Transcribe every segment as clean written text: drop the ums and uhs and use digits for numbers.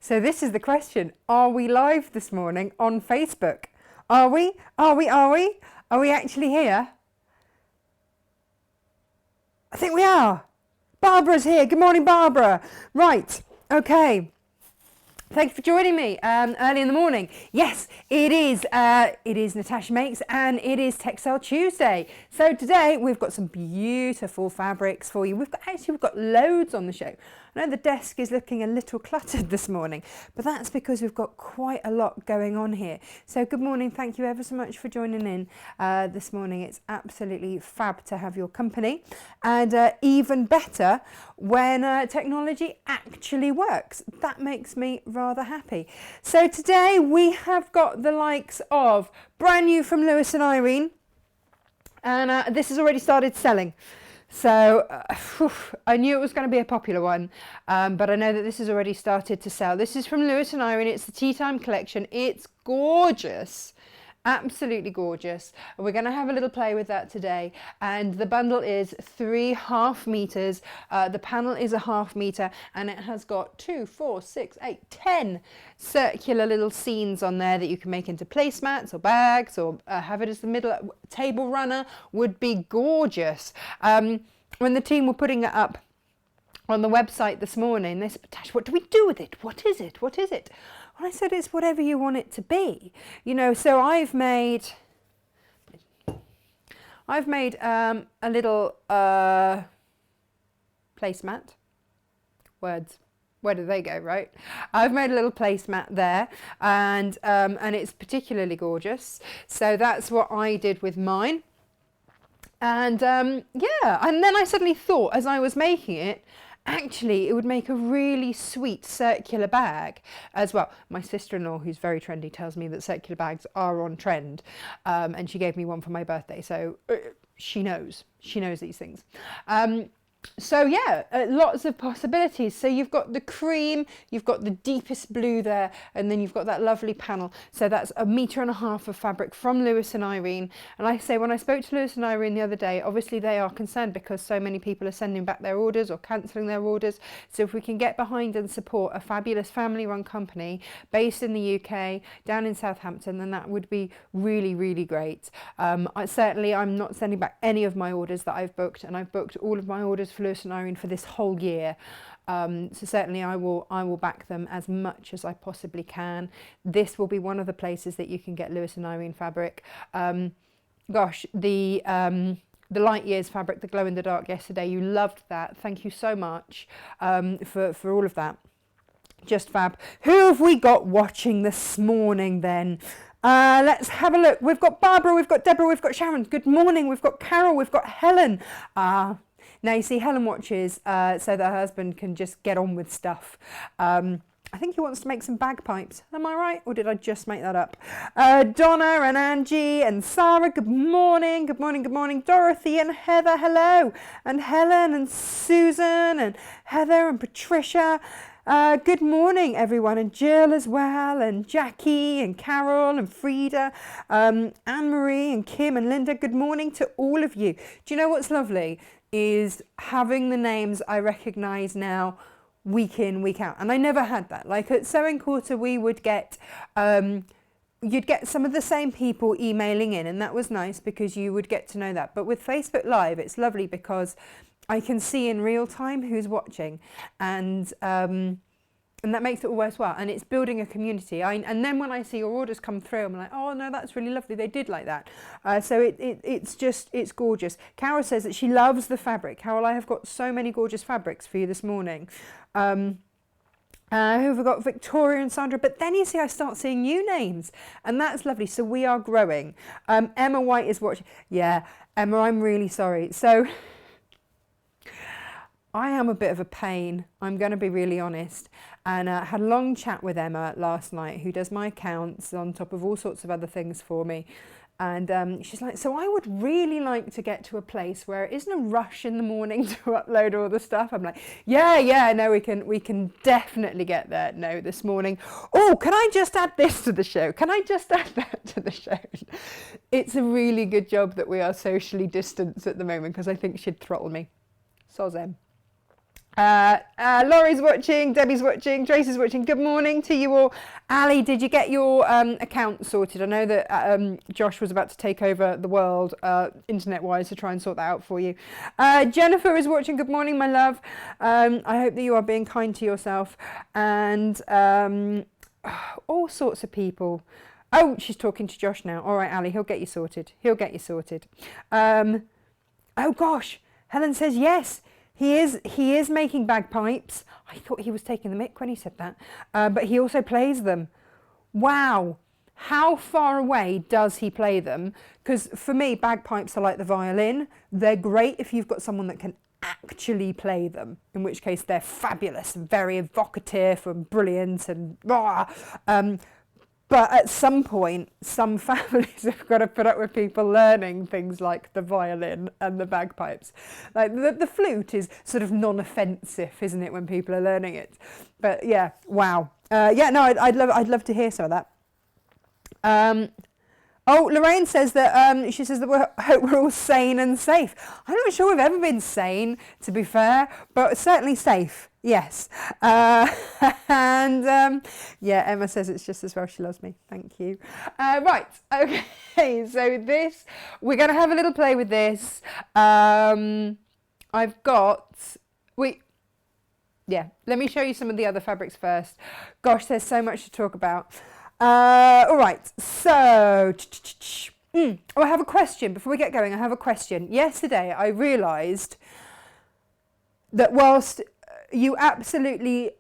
So this is the question. Are we live this morning on Facebook? Are we? Are we? Are we? Are we actually here? I think we are. Barbara's here. Good morning, Barbara. Right. Okay. Thank you for joining me early in the morning. Yes, it is Natasha Makes and it is Textile Tuesday. So today we've got some beautiful fabrics for you. We've got loads on the show. I know the desk is looking a little cluttered this morning, but that's because we've got quite a lot going on here. So good morning. Thank you ever so much for joining in this morning. It's absolutely fab to have your company, and even better when technology actually works. That makes me rather happy. So today we have got the likes of brand new from Lewis and Irene, and this has already started selling. So I knew it was going to be a popular one, but I know that this has already started to sell. This is from Lewis and Irene. It's the Tea Time collection. It's gorgeous, absolutely gorgeous. We're going to have a little play with that today. And the bundle is 3.5 meters. The panel is a 1/2 meter, and it has got 2, 4, 6, 8, 10 circular little scenes on there that you can make into placemats or bags, or have it as the middle table runner. Would be gorgeous. When the team were putting it up on the website this morning, they said, Tash, what do we do with it? What is it? What is it? And I said, it's whatever you want it to be. You know, so I've made a little placemat. Words. Where do they go, right? I've made a little placemat there, and it's particularly gorgeous. So that's what I did with mine. And yeah, and then I suddenly thought, as I was making it, actually it would make a really sweet circular bag as well. My sister-in-law, who's very trendy, tells me that circular bags are on trend, and she gave me one for my birthday, so she knows these things. So yeah, lots of possibilities. So you've got the cream, you've got the deepest blue there, and then you've got that lovely panel. So that's 1.5 meters of fabric from Lewis and Irene. And like I say, when I spoke to Lewis and Irene the other day, obviously they are concerned because so many people are sending back their orders or cancelling their orders. So if we can get behind and support a fabulous family-run company based in the UK, down in Southampton, then that would be really, really great. I'm not sending back any of my orders that I've booked, and I've booked all of my orders for Lewis and Irene for this whole year. So certainly I will back them as much as I possibly can. This will be one of the places that you can get Lewis and Irene fabric. Gosh, the light years fabric, the glow in the dark yesterday, you loved that. Thank you so much for all of that. Just fab. Who have we got watching this morning then? Let's have a look. We've got Barbara, we've got Deborah, we've got Sharon. Good morning. We've got Carol, we've got Helen. Now you see Helen watches so that her husband can just get on with stuff. I think he wants to make some bagpipes. Am I right? Or did I just make that up? Donna and Angie and Sarah, good morning. Good morning, good morning. Dorothy and Heather, hello. And Helen and Susan and Heather and Patricia. Good morning, everyone. And Jill as well. And Jackie and Carol and Frida. Anne-Marie and Kim and Linda. Good morning to all of you. Do you know what's lovely? Is having the names I recognise now week in, week out. And I never had that. Like at Sewing Quarter, we would get, you'd get some of the same people emailing in, and that was nice because you would get to know that. But with Facebook Live, it's lovely because I can see in real time who's watching, and that makes it all worthwhile, and it's building a community. And then when I see your orders come through, I'm like, oh no, that's really lovely. They did like that. So it's gorgeous. Carol says that she loves the fabric. Carol, I have got so many gorgeous fabrics for you this morning. Who have we got? Victoria and Sandra. But then you see, I start seeing new names, and that's lovely. So we are growing. Emma White is watching. Yeah, Emma, I'm really sorry. So I am a bit of a pain, I'm going to be really honest, and I had a long chat with Emma last night, who does my accounts on top of all sorts of other things for me, and she's like, so I would really like to get to a place where it isn't a rush in the morning to upload all the stuff. I'm like, yeah, no, we can definitely get there. No, this morning, oh, can I just add this to the show? Can I just add that to the show? It's a really good job that we are socially distanced at the moment, because I think she'd throttle me. Soz Em. Laurie's watching, Debbie's watching, Tracy's watching. Good morning to you all. Ali, did you get your account sorted? I know that Josh was about to take over the world internet-wise to try and sort that out for you. Jennifer is watching. Good morning, my love. I hope that you are being kind to yourself. And all sorts of people. Oh, she's talking to Josh now. All right, Ali, he'll get you sorted. He'll get you sorted. Oh, gosh. Helen says yes. He is making bagpipes. I thought he was taking the mick when he said that. But he also plays them. Wow. How far away does he play them? Because for me, bagpipes are like the violin. They're great if you've got someone that can actually play them, in which case they're fabulous and very evocative and brilliant and but at some point, some families have got to put up with people learning things like the violin and the bagpipes. Like the flute is sort of non-offensive, isn't it, when people are learning it? But yeah, wow. Yeah, no, I'd love to hear some of that. Oh, Lorraine says that she says that I hope we're all sane and safe. I'm not sure we've ever been sane, to be fair, but certainly safe. Yes. And yeah, Emma says it's just as well she loves me. Thank you. Right. Okay. So this, we're going to have a little play with this. I've got, yeah, let me show you some of the other fabrics first. Gosh, there's so much to talk about. All right, so I have a question. Before we get going, I have a question. Yesterday, I realised that whilst you absolutely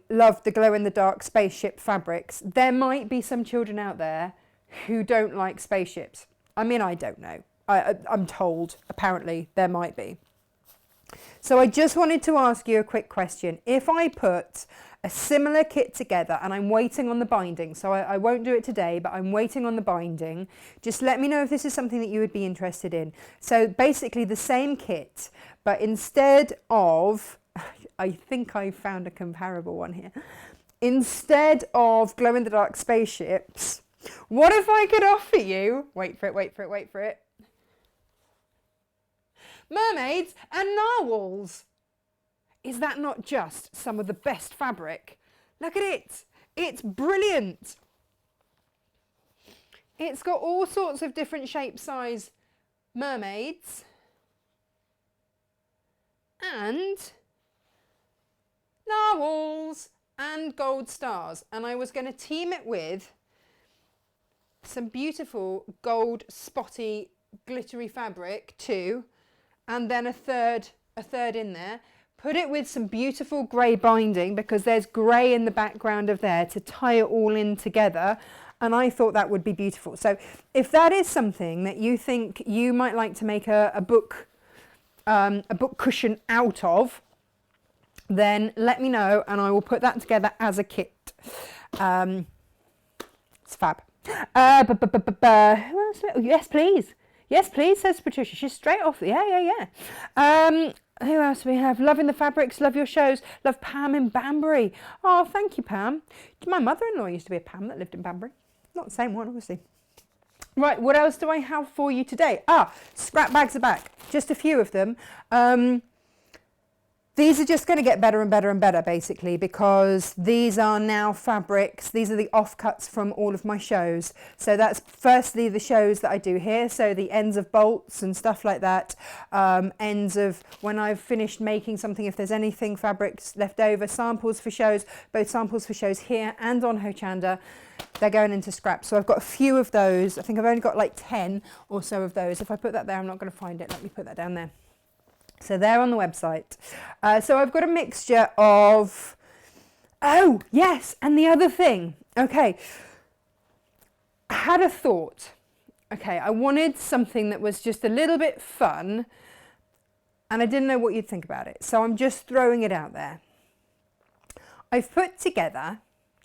love the glow-in-the-dark spaceship fabrics, there might be some children out there who don't like spaceships. I mean, I don't know. I'm told, apparently, there might be. So I just wanted to ask you a quick question. If I put a similar kit together, and I'm waiting on the binding, so I won't do it today, but I'm waiting on the binding. Just let me know if this is something that you would be interested in. So basically the same kit, but instead of, I think I found a comparable one here. Instead of glow-in-the-dark spaceships, what if I could offer you, wait for it, mermaids and narwhals? Is that not just some of the best fabric? Look at it. It's brilliant. It's got all sorts of different shape, size mermaids. And narwhals and gold stars. And I was going to team it with some beautiful gold spotty glittery fabric too. And then a third in there. Put it with some beautiful grey binding, because there's grey in the background of there to tie it all in together, and I thought that would be beautiful. So if that is something that you think you might like to make a book cushion out of, then let me know and I will put that together as a kit. It's fab. Who else? Oh, yes, please. Yes, please, says Patricia. She's straight off. Yeah. Who else do we have? Loving the fabrics, love your shows, love Pam in Banbury. Oh, thank you, Pam. My mother-in-law used to be a Pam that lived in Banbury. Not the same one, obviously. Right, what else do I have for you today? Scrap bags are back. Just a few of them. These are just going to get better and better and better, basically, because these are now fabrics. These are the offcuts from all of my shows. So that's firstly the shows that I do here. So the ends of bolts and stuff like that. Ends of when I've finished making something, if there's anything fabrics left over, samples for shows, both samples for shows here and on Hochanda. They're going into scrap. So I've got a few of those. I think I've only got like 10 or so of those. If I put that there, I'm not going to find it. Let me put that down there. So they're on the website. So I've got a mixture of, oh yes, and the other thing, okay, I had a thought. Okay, I wanted something that was just a little bit fun, and I didn't know what you'd think about it. So I'm just throwing it out there. I've put together,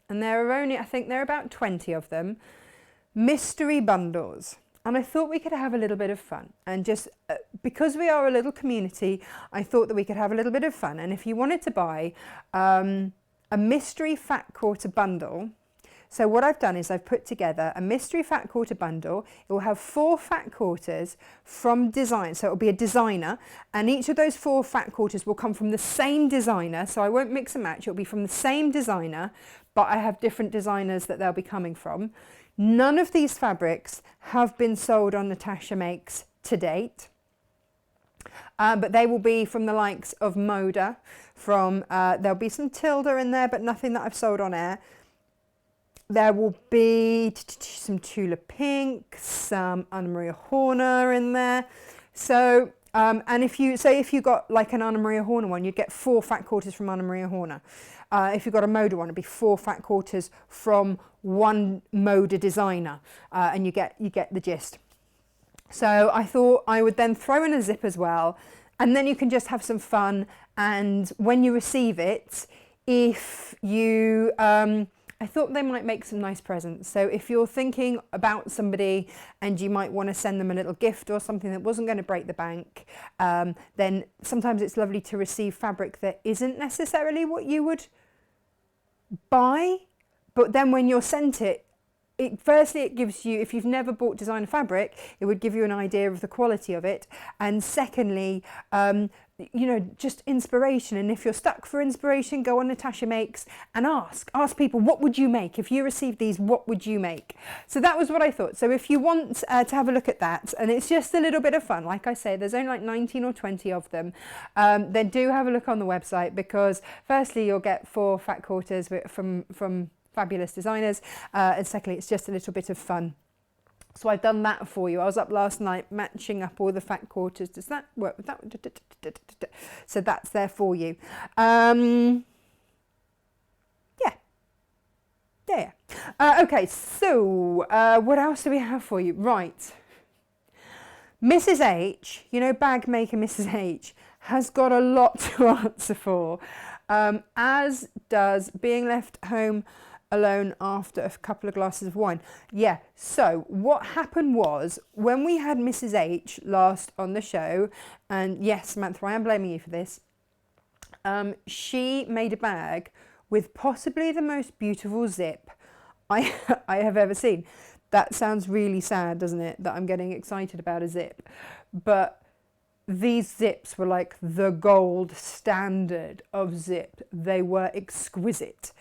and there are only, I think there are about 20 of them, mystery bundles. And I thought we could have a little bit of fun, and just because we are a little community, I thought that we could have a little bit of fun. And if you wanted to buy a mystery fat quarter bundle, So what I've done is I've put together a mystery fat quarter bundle. It will have 4 fat quarters from design. So it'll be a designer, and each of those 4 fat quarters will come from the same designer. So I won't mix and match. It'll be from the same designer, but I have different designers that they'll be coming from. None of these fabrics have been sold on Natasha Makes to date. But they will be from the likes of Moda, there'll be some Tilda in there, but nothing that I've sold on air. There will be some Tula Pink, some Anna Maria Horner in there. So, and if you got like an Anna Maria Horner one, you'd get 4 fat quarters from Anna Maria Horner. If you've got a Moda one, it'd be 4 fat quarters from one Moda designer, and you get the gist. So I thought I would then throw in a zip as well, and then you can just have some fun. And when you receive it, if you, I thought they might make some nice presents. So if you're thinking about somebody and you might want to send them a little gift or something that wasn't going to break the bank, then sometimes it's lovely to receive fabric that isn't necessarily what you would buy, but then when you're sent it, firstly, it gives you, if you've never bought designer fabric, it would give you an idea of the quality of it. And secondly, you know, just inspiration. And if you're stuck for inspiration, go on Natasha Makes and ask people, what would you make? If you received these, what would you make? So that was what I thought. So if you want to have a look at that, and it's just a little bit of fun, like I say, there's only like 19 or 20 of them, then do have a look on the website, because firstly, you'll get 4 fat quarters from fabulous designers, and secondly, it's just a little bit of fun. So I've done that for you. I was up last night matching up all the fat quarters. Does that work with that? So that's there for you. Yeah. Okay, so what else do we have for you? Right. Mrs. H, you know, bag maker Mrs. H, has got a lot to answer for, as does being left home alone after a couple of glasses of wine. Yeah, so what happened was, when we had Mrs. H last on the show, and yes, Samantha, I am blaming you for this, she made a bag with possibly the most beautiful zip I have ever seen. That sounds really sad, doesn't it, that I'm getting excited about a zip? But these zips were like the gold standard of zip. They were exquisite.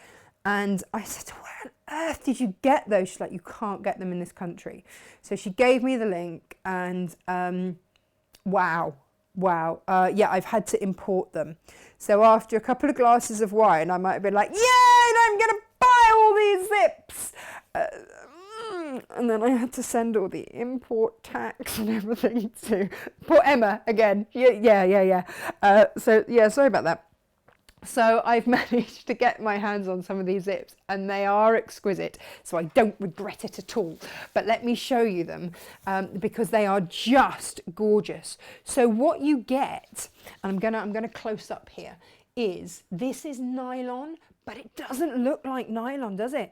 And I said, where on earth did you get those? She's like, you can't get them in this country. So she gave me the link, and wow. Yeah, I've had to import them. So after a couple of glasses of wine, I might have been like, yay, I'm going to buy all these zips. And then I had to send all the import tax and everything to poor Emma again. Yeah. So yeah, sorry about that. So I've managed to get my hands on some of these zips, and they are exquisite, so I don't regret it at all. But let me show you them, because they are just gorgeous. So what you get, and I'm gonna close up here, is this is nylon, but it doesn't look like nylon, does it?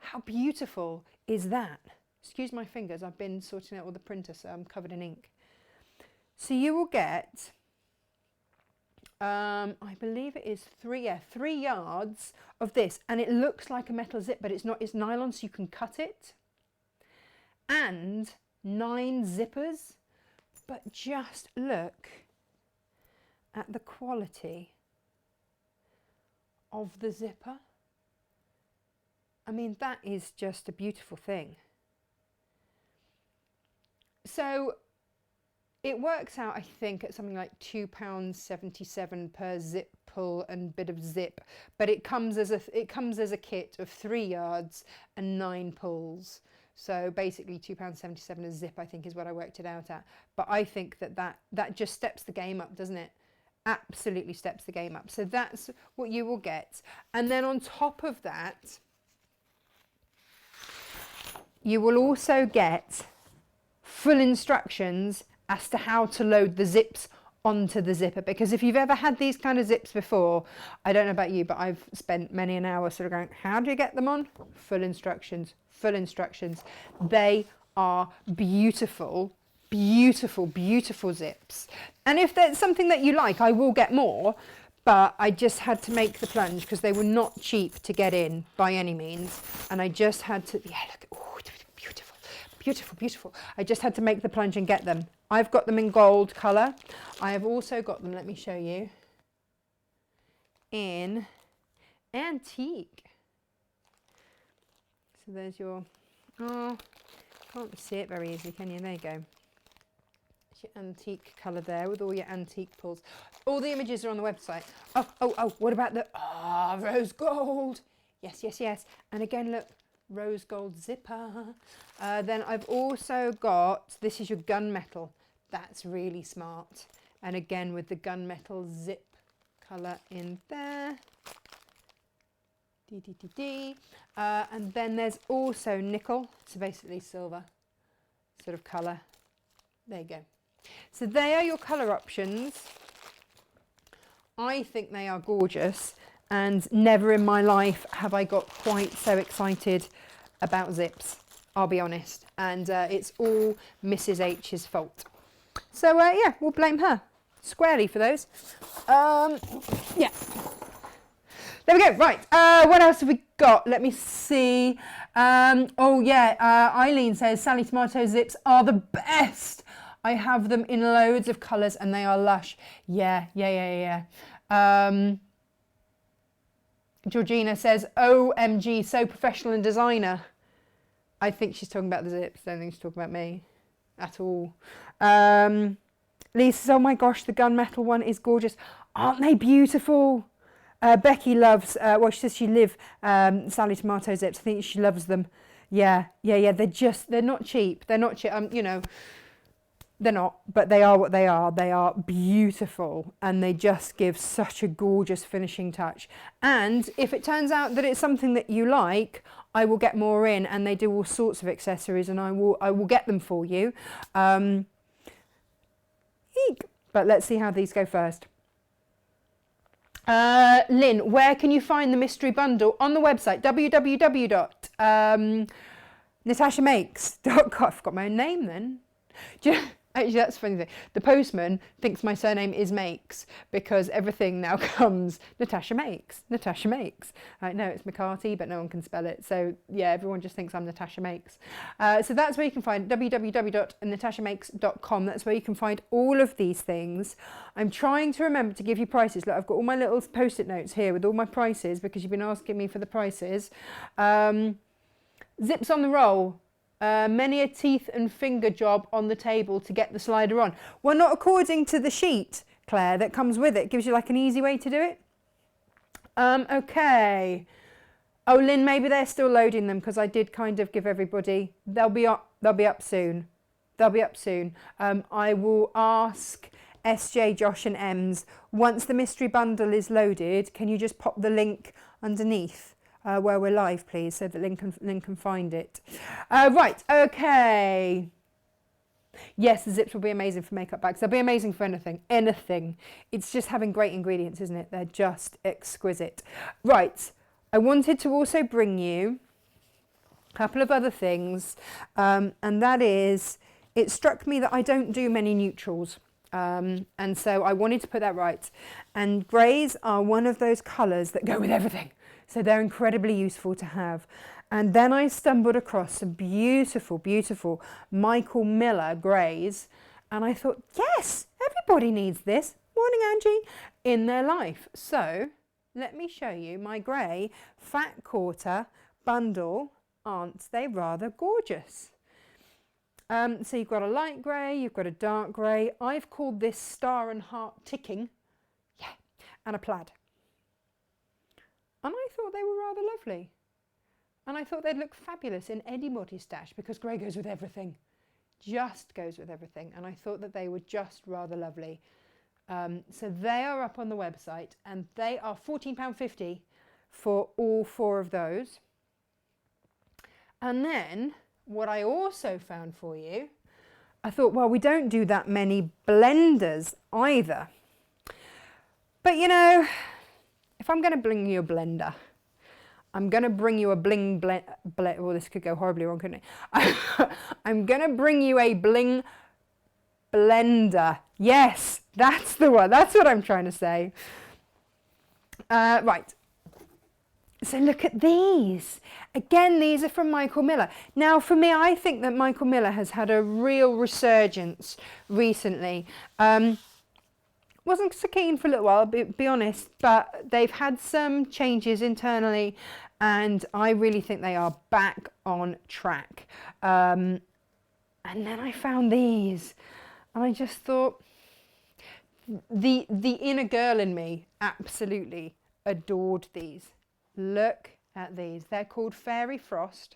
How beautiful is that? Excuse my fingers, I've been sorting out all the printer, so I'm covered in ink. So you will get, I believe it is 3 yards of this, and it looks like a metal zip, but it's not. It's nylon, so you can cut it. And 9 zippers, but just look at the quality of the zipper. I mean, that is just a beautiful thing. So it works out, I think, at something like £2.77 per zip pull and bit of zip, but it comes as a kit of 3 yards and 9 pulls. So basically £2.77 a zip, I think, is what I worked it out at. But I think that just steps the game up, doesn't it? Absolutely steps the game up. So that's what you will get. And then on top of that, you will also get full instructions as to how to load the zips onto the zipper, because if you've ever had these kind of zips before, I don't know about you, but I've spent many an hour sort of going, how do you get them on? Full instructions. They are beautiful zips. And if there's something that you like, I will get more, but I just had to make the plunge because they were not cheap to get in by any means. And I just had to, yeah, look, oh, beautiful, beautiful, beautiful. I just had to make the plunge and get them. I've got them in gold colour. I have also got them, let me show you, in antique. So there's your, oh, can't see it very easily, can you? There you go. It's your antique colour there with all your antique pulls. All the images are on the website. Oh, what about the, rose gold? Yes, yes, yes. And again, look, rose gold zipper. Then I've also got, this is your gunmetal. That's really smart. And again, with the gunmetal zip colour in there. And then there's also nickel, so basically silver sort of colour. There you go. So they are your colour options. I think they are gorgeous, and never in my life have I got quite so excited about zips, I'll be honest. And it's all Mrs. H's fault. So yeah, we'll blame her squarely for those. Yeah. There we go. Right. What else have we got? Let me see. Oh, yeah. Eileen says Sally Tomato zips are the best. I have them in loads of colours and they are lush. Yeah. Georgina says, OMG, so professional and designer. I think she's talking about the zips. I don't think she's talking about me at all. Lisa says, oh my gosh, the gunmetal one is gorgeous. Aren't they beautiful? Becky loves, well, she says she lives Sally Tomato zips. I think she loves them. Yeah. They're not cheap. They're not cheap. You know, they're not, but they are what they are. They are beautiful and they just give such a gorgeous finishing touch. And if it turns out that it's something that you like, I will get more in, and they do all sorts of accessories, and I will get them for you. But let's see how these go first. Lynn, where can you find the mystery bundle? On the website, www.natashamakes.com. I forgot my own name then. Actually, that's a funny thing. The postman thinks my surname is Makes because everything now comes Natasha Makes. Natasha Makes. No, it's McCarthy, but no one can spell it. So yeah, everyone just thinks I'm Natasha Makes. So that's where you can find www.natashamakes.com. That's where you can find all of these things. I'm trying to remember to give you prices. Look, I've got all my little post-it notes here with all my prices because you've been asking me for the prices. Zips on the roll. Many a teeth and finger job on the table to get the slider on. Well, not according to the sheet, Claire, that comes with it. Gives you like an easy way to do it. Okay. Oh, Lynn, maybe they're still loading them because I did kind of give everybody. They'll be up soon. They'll be up soon. I will ask SJ, Josh and Ems, once the mystery bundle is loaded, can you just pop the link underneath? Where we're live, please, so that Lynn can find it. Right, okay. Yes, the zips will be amazing for makeup bags. They'll be amazing for anything. It's just having great ingredients, isn't it? They're just exquisite. Right, I wanted to also bring you a couple of other things, and that is, it struck me that I don't do many neutrals. And so I wanted to put that right. And greys are one of those colours that go with everything. So they're incredibly useful to have. And then I stumbled across some beautiful, beautiful Michael Miller greys. And I thought, yes, everybody needs this. Morning, Angie. In their life. So let me show you my grey fat quarter bundle. Aren't they rather gorgeous? So you've got a light grey, you've got a dark grey. I've called this star and heart ticking. Yeah, and a plaid. And I thought they were rather lovely. And I thought they'd look fabulous in anybody's stash because grey goes with everything. Just goes with everything. And I thought that they were just rather lovely. So they are up on the website and they are £14.50 for all four of those. And then what I also found for you, I thought, well, we don't do that many blenders either. But you know, if I'm going to bring you a blender, I'm going to bring you a bling blend. Well, this could go horribly wrong, couldn't it? I'm going to bring you a bling blender. Yes, that's the one. That's what I'm trying to say. Right. So look at these. Again, these are from Michael Miller. Now, for me, I think that Michael Miller has had a real resurgence recently. Wasn't so keen for a little while, be honest, but they've had some changes internally, and I really think they are back on track. And then I found these, and I just thought, the inner girl in me absolutely adored these. Look at these. They're called Fairy Frost.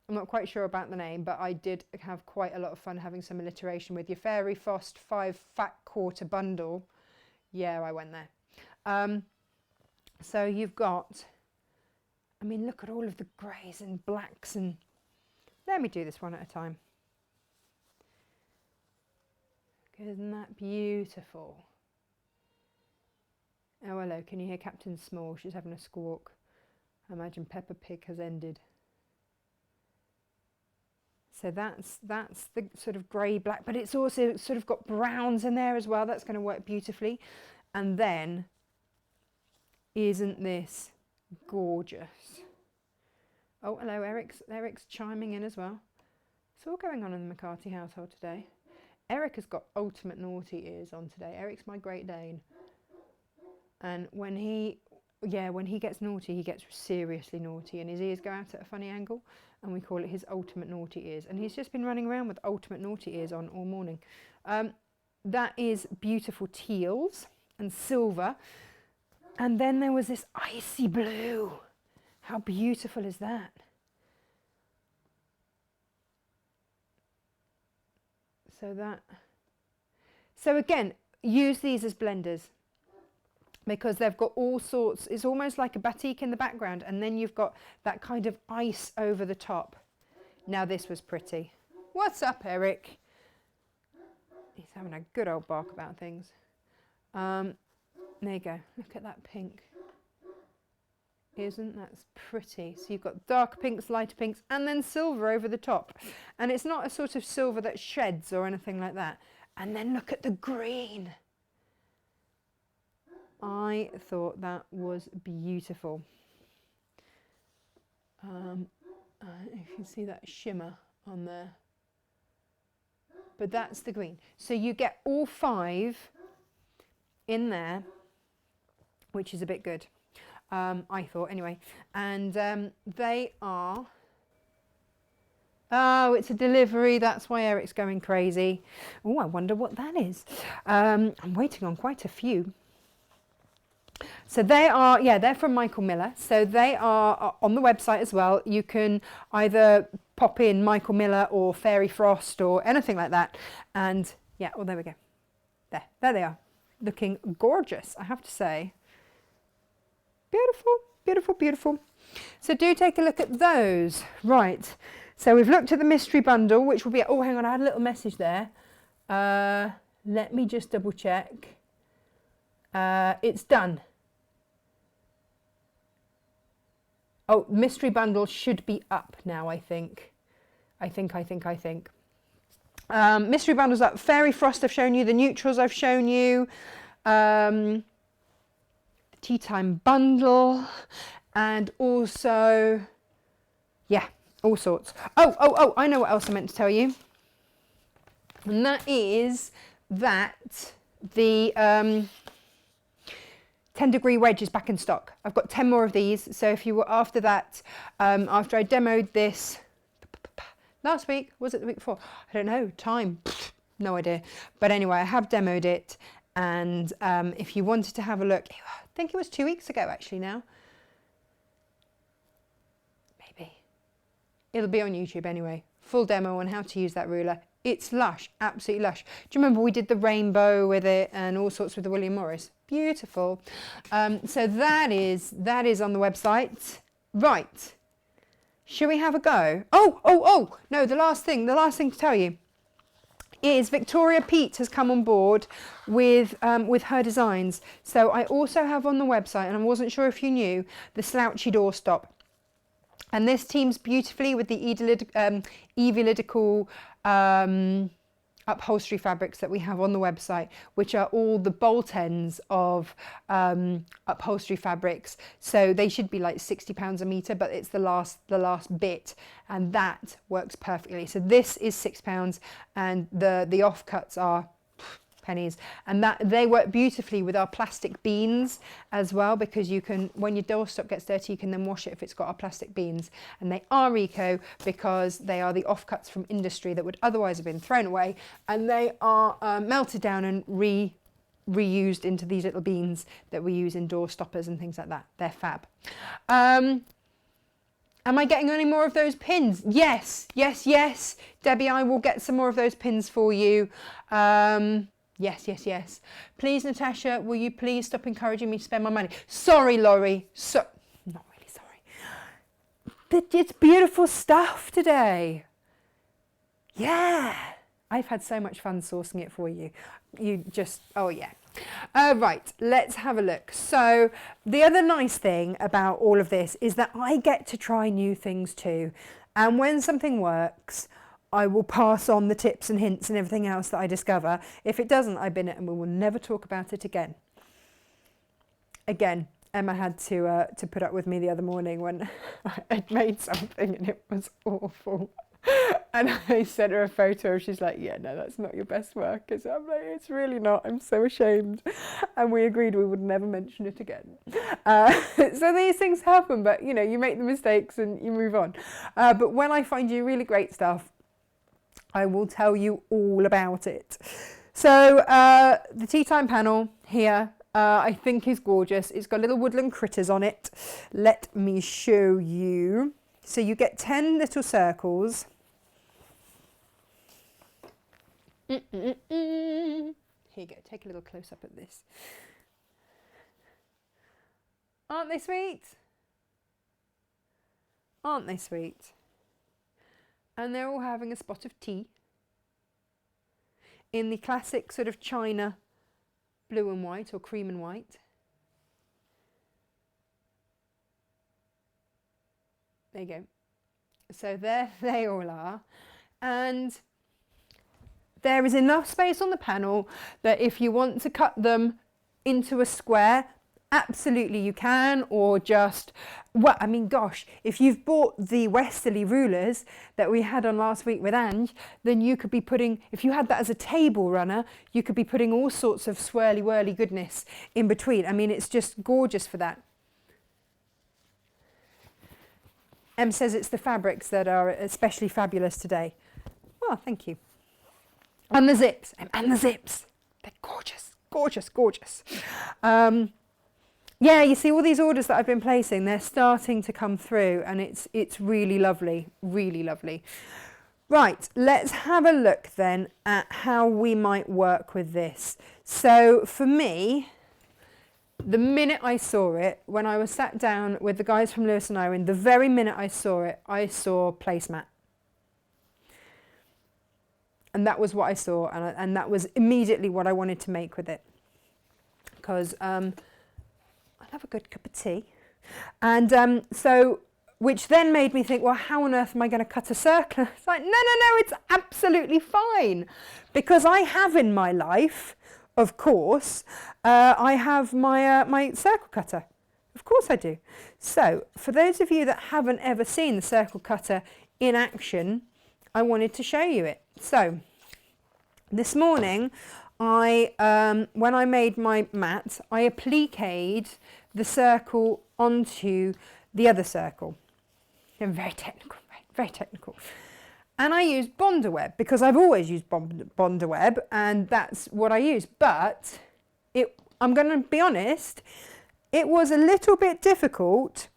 I'm not quite sure about the name, but I did have quite a lot of fun having some alliteration with your Fairy Frost 5 fat quarter bundle. Yeah, I went there. So you've got, I mean, look at all of the greys and blacks, and let me do this one at a time. Isn't that beautiful? Oh, hello, can you hear Captain Small? She's having a squawk. I imagine Peppa Pig has ended. So that's the sort of grey black, but it's also sort of got browns in there as well. That's going to work beautifully. And then, isn't this gorgeous? Oh, hello, Eric's chiming in as well. It's all going on in the McCarthy household today. Eric has got ultimate naughty ears on today. Eric's my Great Dane. And when he gets naughty, he gets seriously naughty, and his ears go out at a funny angle, and we call it his ultimate naughty ears. And he's just been running around with ultimate naughty ears on all morning. That is beautiful teals and silver. And then there was this icy blue. How beautiful is that? So again, use these as blenders, because they've got all sorts. It's almost like a batik in the background, and then you've got that kind of ice over the top. Now this was pretty. What's up, Eric? He's having a good old bark about things. There you go. Look at that pink. Isn't that pretty? So you've got darker pinks, lighter pinks, and then silver over the top. And it's not a sort of silver that sheds or anything like that. And then look at the green. I thought that was beautiful. You can see that shimmer on there. But that's the green. So you get all 5 in there, which is a bit good. I thought anyway. And they are... Oh, it's a delivery. That's why Eric's going crazy. Oh, I wonder what that is. I'm waiting on quite a few. So they are, yeah, they're from Michael Miller. So they are on the website as well. You can either pop in Michael Miller or Fairy Frost or anything like that. And yeah, well, there we go. There they are. Looking gorgeous, I have to say. Beautiful, beautiful, beautiful. So do take a look at those. Right. So we've looked at the mystery bundle, which will be, oh, hang on, I had a little message there. Let me just double check. It's done. Oh, mystery bundle should be up now, I think. Mystery bundle's up. Fairy Frost I've shown you. The neutrals I've shown you. The Tea Time bundle. And also, yeah, all sorts. Oh, I know what else I meant to tell you. And that is that the 10 degree wedge is back in stock. I've got 10 more of these. So if you were after that, after I demoed this last week, was it the week before? I don't know, time, no idea. But anyway, I have demoed it. And if you wanted to have a look, I think it was 2 weeks ago actually now. Maybe. It'll be on YouTube anyway. Full demo on how to use that ruler. It's lush, absolutely lush. Do you remember we did the rainbow with it and all sorts with the William Morris? Beautiful. So that is on the website. Right. Shall we have a go? Oh, no, the last thing to tell you is Victoria Peat has come on board with her designs. So I also have on the website, and I wasn't sure if you knew, the slouchy doorstop. And this teams beautifully with the evelydical upholstery fabrics that we have on the website, which are all the bolt ends of upholstery fabrics. So they should be like £60 a metre, but it's the last bit, and that works perfectly. So this is £6, and the offcuts are pennies, and that they work beautifully with our plastic beans as well, because you can, when your doorstop gets dirty, you can then wash it if it's got our plastic beans, and they are eco because they are the offcuts from industry that would otherwise have been thrown away, and they are melted down and reused into these little beans that we use in door stoppers and things like that. They're fab. Am I getting any more of those pins? Yes, yes, yes. Debbie, I will get some more of those pins for you. Yes, yes, yes. Please, Natasha, will you please stop encouraging me to spend my money? Sorry, Laurie. Not really sorry. It's beautiful stuff today. Yeah. I've had so much fun sourcing it for you. Oh yeah. Right, let's have a look. So the other nice thing about all of this is that I get to try new things too. And when something works, I will pass on the tips and hints and everything else that I discover. If it doesn't, I bin it and we will never talk about it again. Again, Emma had to put up with me the other morning when I had made something and it was awful. And I sent her a photo. She's like, yeah, no, that's not your best work. I'm like, it's really not. I'm so ashamed. And we agreed we would never mention it again. So these things happen, but you know, you make the mistakes and you move on. But when I find you really great stuff, I will tell you all about it. So the tea time panel here, I think is gorgeous. It's got little woodland critters on it. Let me show you. So you get 10 little circles. Here you go, take a little close up at this. Aren't they sweet? Aren't they sweet? And they're all having a spot of tea in the classic sort of china blue and white, or cream and white. There you go. So there they all are. And there is enough space on the panel that if you want to cut them into a square, absolutely you can, or just, well, I mean, gosh, if you've bought the westerly rulers that we had on last week with Ange, then you could be putting, if you had that as a table runner, you could be putting all sorts of swirly whirly goodness in between. I mean, it's just gorgeous for that. Em says it's the fabrics that are especially fabulous today. Well, thank you. And the zips, and the zips. They're gorgeous, gorgeous, gorgeous. Yeah, you see all these orders that I've been placing, they're starting to come through, and it's really lovely, really lovely. Right, let's have a look then at how we might work with this. So for me, the minute I saw it, when I was sat down with the guys from Lewis and Irwin, the very minute I saw it, I saw placemat. And that was what I saw, and that was immediately what I wanted to make with it. Because I love a good cup of tea. And so, which then made me think, well, how on earth am I going to cut a circle? It's like, no, it's absolutely fine. Because I have in my life, of course, I have my circle cutter. Of course I do. So, for those of you that haven't ever seen the circle cutter in action, I wanted to show you it. So, this morning, when I made my mat, I appliqued the circle onto the other circle. I'm very technical, right? Very technical. And I used Bondaweb because I've always used Bondaweb, and that's what I use. But I'm going to be honest, it was a little bit difficult.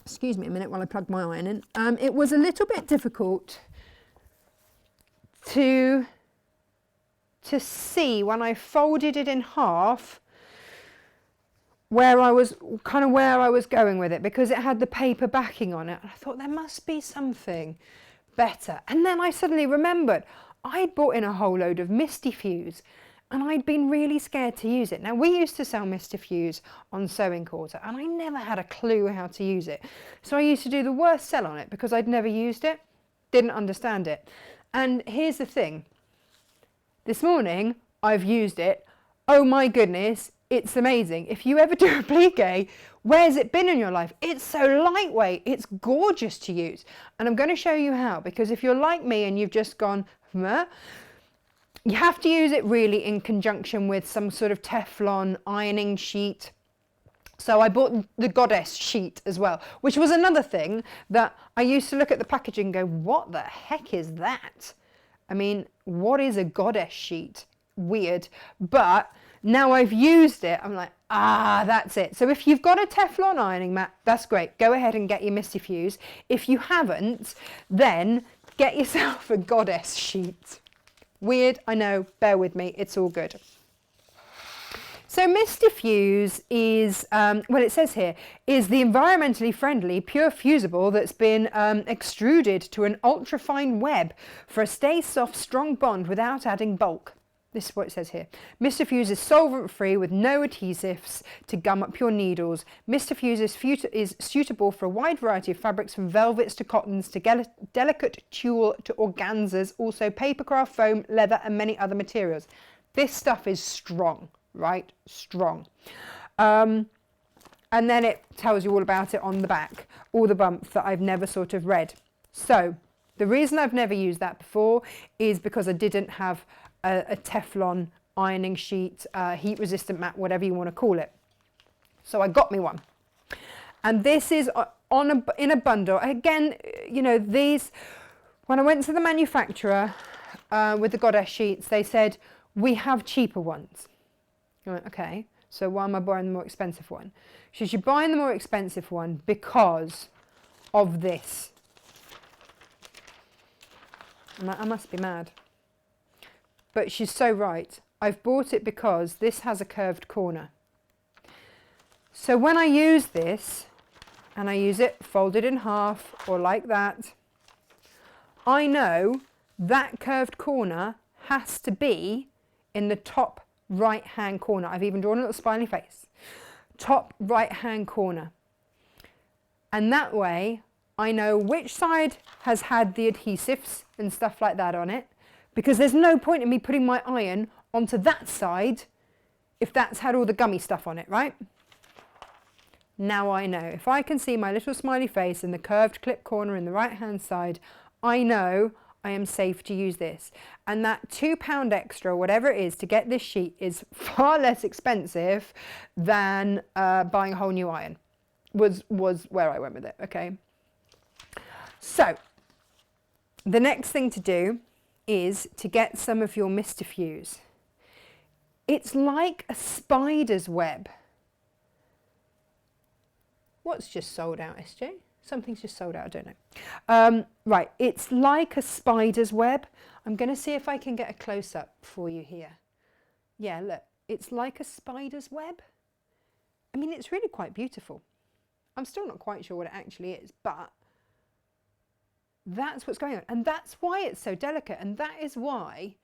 Excuse me a minute while I plug my iron in. It was a little bit difficult to see when I folded it in half where I was going with it, because it had the paper backing on it. And I thought there must be something better. And then I suddenly remembered I'd bought in a whole load of Misti-Fuse, and I'd been really scared to use it. Now, we used to sell Misti-Fuse on Sewing Quarter, and I never had a clue how to use it. So I used to do the worst sell on it because I'd never used it, didn't understand it. And here's the thing. This morning, I've used it. Oh my goodness, it's amazing. If you ever do appliqué, where's it been in your life? It's so lightweight. It's gorgeous to use. And I'm going to show you how, because if you're like me and you've just gone, meh, you have to use it really in conjunction with some sort of Teflon ironing sheet. So I bought the Goddess sheet as well, which was another thing that I used to look at the packaging and go, what the heck is that? I mean, what is a Goddess sheet? Weird. But now I've used it, I'm like, that's it. So if you've got a Teflon ironing mat, that's great. Go ahead and get your Misti-Fuse. If you haven't, then get yourself a Goddess sheet. Weird, I know, bear with me, it's all good. So Misti-Fuse is, well, it says here, is the environmentally friendly pure fusible that's been extruded to an ultra-fine web for a stay soft, strong bond without adding bulk. This is what it says here. Misti-Fuse is solvent-free with no adhesives to gum up your needles. Misti-Fuse is suitable for a wide variety of fabrics, from velvets to cottons to delicate tulle to organzas, also papercraft, foam, leather and many other materials. This stuff is strong. Right, strong. And then it tells you all about it on the back, all the bumps that I've never sort of read. So the reason I've never used that before is because I didn't have a Teflon ironing sheet, heat resistant mat, whatever you want to call it. So I got me one. And this is in a bundle. Again, you know, these, when I went to the manufacturer with the Goddess sheets, they said, we have cheaper ones. I went, okay, so why am I buying the more expensive one? She said, you're buying the more expensive one because of this. I'm like, I must be mad. But she's so right. I've bought it because this has a curved corner. So when I use this, and I use it folded in half or like that, I know that curved corner has to be in the top right hand corner. I've even drawn a little smiley face. Top right hand corner. And that way I know which side has had the adhesives and stuff like that on it, because there's no point in me putting my iron onto that side if that's had all the gummy stuff on it, right? Now I know. If I can see my little smiley face in the curved clip corner in the right hand side, I know I am safe to use this. And that £2 extra, whatever it is, to get this sheet is far less expensive than buying a whole new iron, was where I went with it, okay? So, the next thing to do is to get some of your Misti-Fuse. It's like a spider's web. What's just sold out, SJ? Something's just sold out, I don't know. Right, it's like a spider's web. I'm going to see if I can get a close-up for you here. Yeah, look, it's like a spider's web. I mean, it's really quite beautiful. I'm still not quite sure what it actually is, but that's what's going on. And that's why it's so delicate, and that is why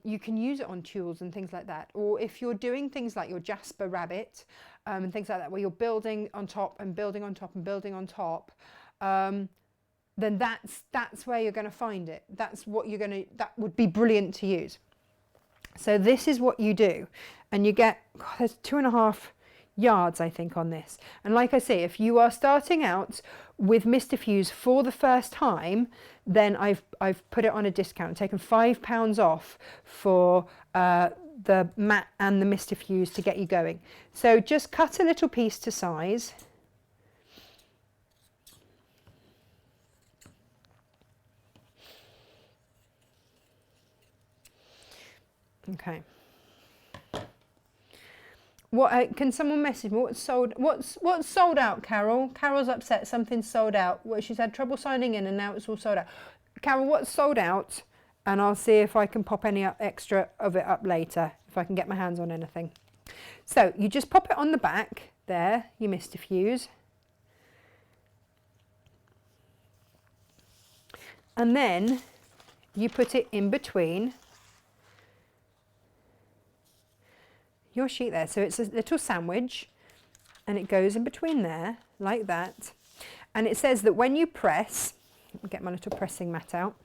you can use it on tools and things like that. Or if you're doing things like your Jasper rabbit and things like that, where you're building on top and building on top and building on top, then that's where you're going to find it. That's what you're going to, that would be brilliant to use. So this is what you do, and you get, God, there's 2.5 yards I think on this. And like I say, if you are starting out with Misti-Fuse for the first time, then I've put it on a discount, taken £5 off for the mat and the Misti-Fuse to get you going. So just cut a little piece to size. Okay. What can someone message me? What's sold out, Carol? Carol's upset. Something's sold out. Well, she's had trouble signing in, and now it's all sold out. Carol, what's sold out? And I'll see if I can pop any extra of it up later, if I can get my hands on anything. So you just pop it on the back there, you Misti-Fuse, and then you put it in between your sheet there. So it's a little sandwich, and it goes in between there like that. And it says that when you press, let me get my little pressing mat out.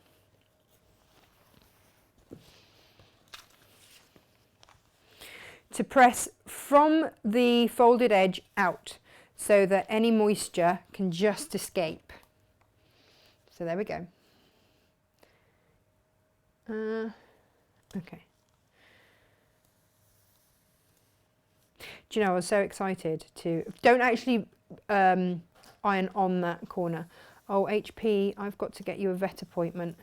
to press from the folded edge out so that any moisture can just escape. So there we go. Okay. Do you know, I was so excited to... Don't actually iron on that corner. Oh, HP, I've got to get you a vet appointment.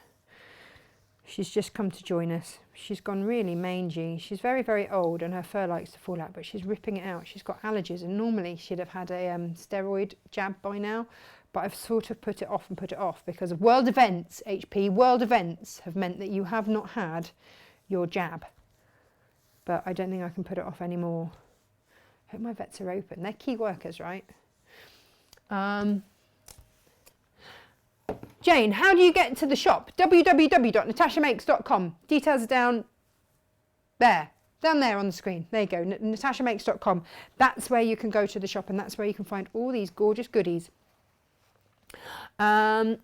She's just come to join us. She's gone really mangy. She's very, very old and her fur likes to fall out, but she's ripping it out. She's got allergies and normally she'd have had a steroid jab by now, but I've sort of put it off and put it off because of world events, HP. World events have meant that you have not had your jab. But I don't think I can put it off anymore. I hope my vets are open. They're key workers, right? Jane, how do you get to the shop? www.natashamakes.com. Details are down there on the screen. There you go, natashamakes.com. That's where you can go to the shop and that's where you can find all these gorgeous goodies. So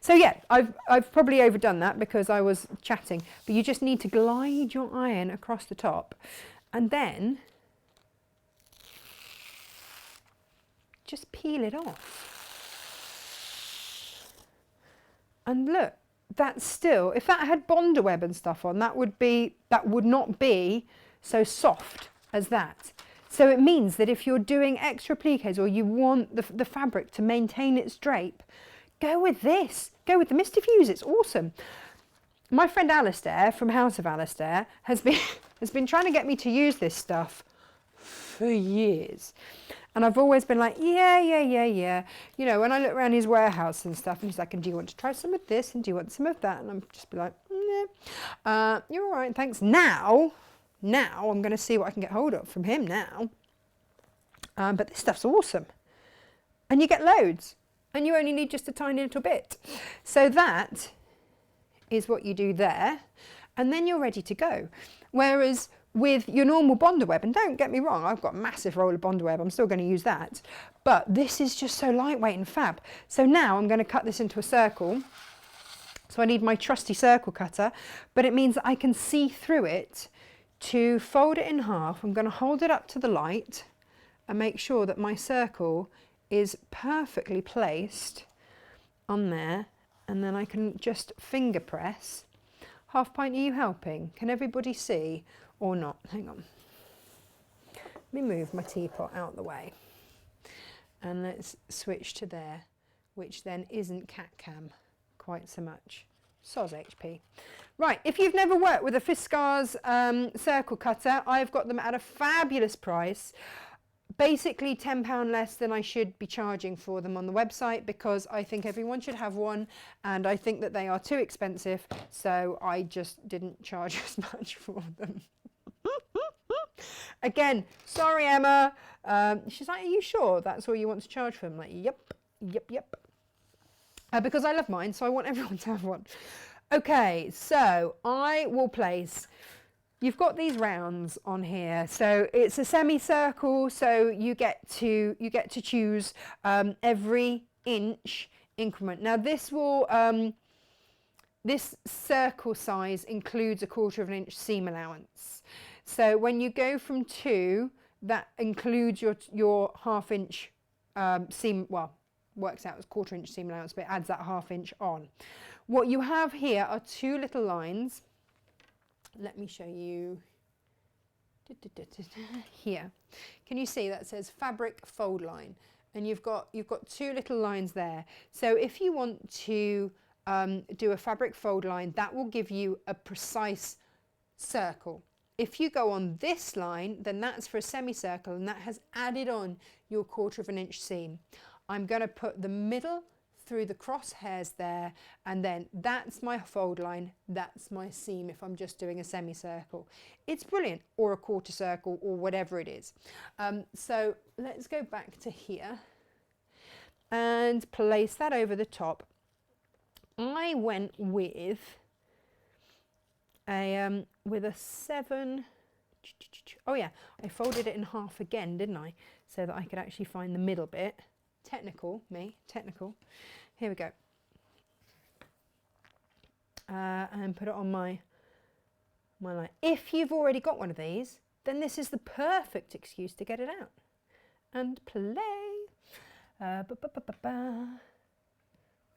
yeah, I've probably overdone that because I was chatting, but you just need to glide your iron across the top and then just peel it off. And look, that's still, if that had Bonder web and stuff on, that would not be so soft as that. So it means that if you're doing extra appliques or you want the fabric to maintain its drape, go with this. Go with the Misti-Fuse, it's awesome. My friend Alistair from House of Alistair has been trying to get me to use this stuff for years. And I've always been like, yeah. You know, when I look around his warehouse and stuff, and he's like, and do you want to try some of this? And do you want some of that? And I'm just be like, yeah. You're all right, thanks. Now I'm going to see what I can get hold of from him now. But this stuff's awesome. And you get loads. And you only need just a tiny little bit. So that is what you do there. And then you're ready to go. Whereas with your normal Bonder web, and don't get me wrong, I've got a massive roll of Bonder web, I'm still going to use that, but this is just so lightweight and fab. So now I'm going to cut this into a circle. So I need my trusty circle cutter, but it means that I can see through it to fold it in half. I'm going to hold it up to the light and make sure that my circle is perfectly placed on there, and then I can just finger press. Half pint, are you helping? Can everybody see? Or not? Hang on. Let me move my teapot out the way. And let's switch to there, which then isn't cat cam quite so much. Soz HP. Right, if you've never worked with a Fiskars circle cutter, I've got them at a fabulous price. Basically £10 less than I should be charging for them on the website because I think everyone should have one and I think that they are too expensive, so I just didn't charge as much for them. Again, sorry Emma. She's like, are you sure that's all you want to charge for them? I'm like, yep. Because I love mine, so I want everyone to have one. Okay, so I will place, you've got these rounds on here, so it's a semicircle, so you get to choose every inch increment. Now this will this circle size includes 1/4 of an inch seam allowance. So when you go from 2, that includes your 1/2 inch seam, well, works out as 1/4 inch seam allowance, but it adds that 1/2 inch on. What you have here are 2 little lines. Let me show you here. Can you see that says fabric fold line? And you've got 2 little lines there. So if you want to do a fabric fold line, that will give you a precise circle. If you go on this line, then that's for a semicircle, and that has added on your 1/4 of an inch seam. I'm going to put the middle through the crosshairs there, and then that's my fold line, that's my seam if I'm just doing a semicircle. It's brilliant, or a 1/4 circle, or whatever it is. So let's go back to here and place that over the top. I went with a 7. Oh yeah, I folded it in half again, didn't I? So that I could actually find the middle bit. Technical. Here we go. And put it on my line. If you've already got one of these, then this is the perfect excuse to get it out and play.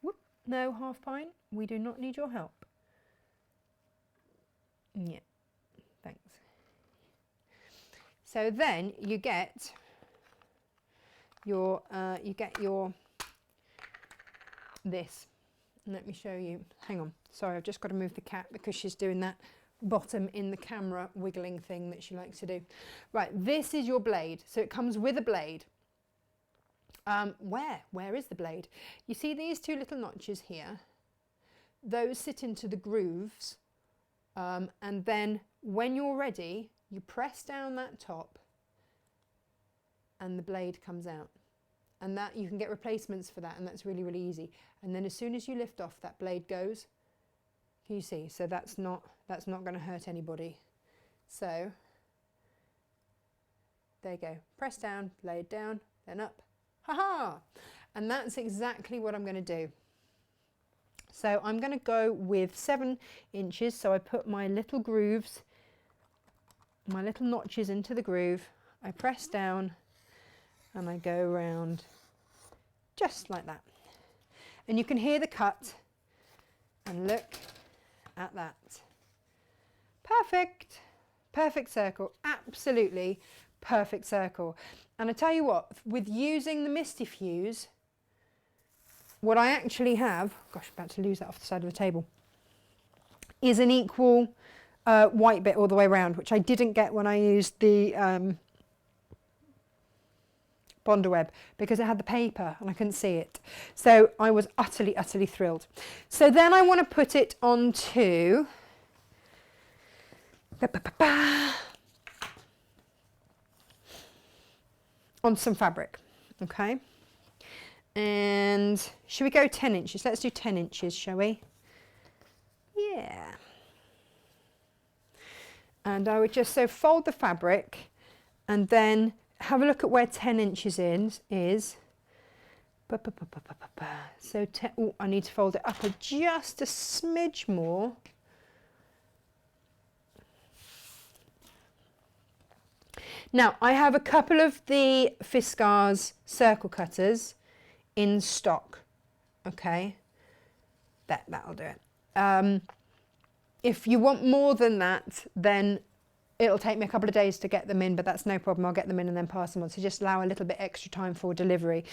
Whoop, no, half pint, we do not need your help. Yeah, thanks. So then you get your this. Let me show you. Hang on. Sorry, I've just got to move the cat because she's doing that bottom in the camera wiggling thing that she likes to do. Right, this is your blade. So it comes with a blade. Where is the blade? You see these two little notches here? Those sit into the grooves. And then when you're ready, you press down that top and the blade comes out. And that you can get replacements for that, and that's really, really easy. And then as soon as you lift off, that blade goes. Can you see? So that's not going to hurt anybody. So there you go. Press down, blade down, then up. Ha-ha! And that's exactly what I'm going to do. So I'm going to go with 7 inches. So I put my little grooves, my little notches into the groove. I press down and I go around just like that. And you can hear the cut and look at that. Perfect. Perfect circle. Absolutely perfect circle. And I tell you what, with using the Misti-Fuse, what I actually have, gosh, I'm about to lose that off the side of the table, is an equal white bit all the way around, which I didn't get when I used the Bonder web because it had the paper and I couldn't see it. So I was utterly, utterly thrilled. So then I want to put it onto on some fabric, okay? And should we go 10 inches? Let's do 10 inches, shall we? Yeah. And I would just so fold the fabric and then have a look at where 10 inches is. So I need to fold it up just a smidge more. Now I have a couple of the Fiskars circle cutters in stock. Okay, that'll do it. If you want more than that, then it'll take me a couple of days to get them in, but that's no problem. I'll get them in and then pass them on. So just allow a little bit extra time for delivery.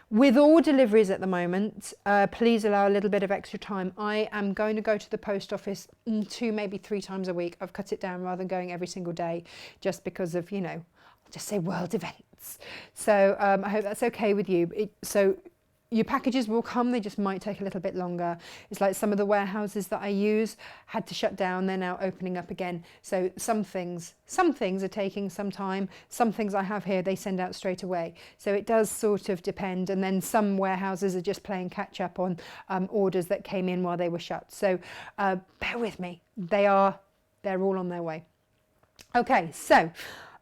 With all deliveries at the moment, please allow a little bit of extra time. I am going to go to the post office 2, maybe 3 times a week. I've cut it down rather than going every single day just because of, you know, I'll just say world events. So I hope that's okay with you. So your packages will come, they just might take a little bit longer. It's like some of the warehouses that I use had to shut down, they're now opening up again. So some things are taking some time, some things I have here, they send out straight away. So it does sort of depend, and then some warehouses are just playing catch up on orders that came in while they were shut. So bear with me, they're all on their way. Okay, so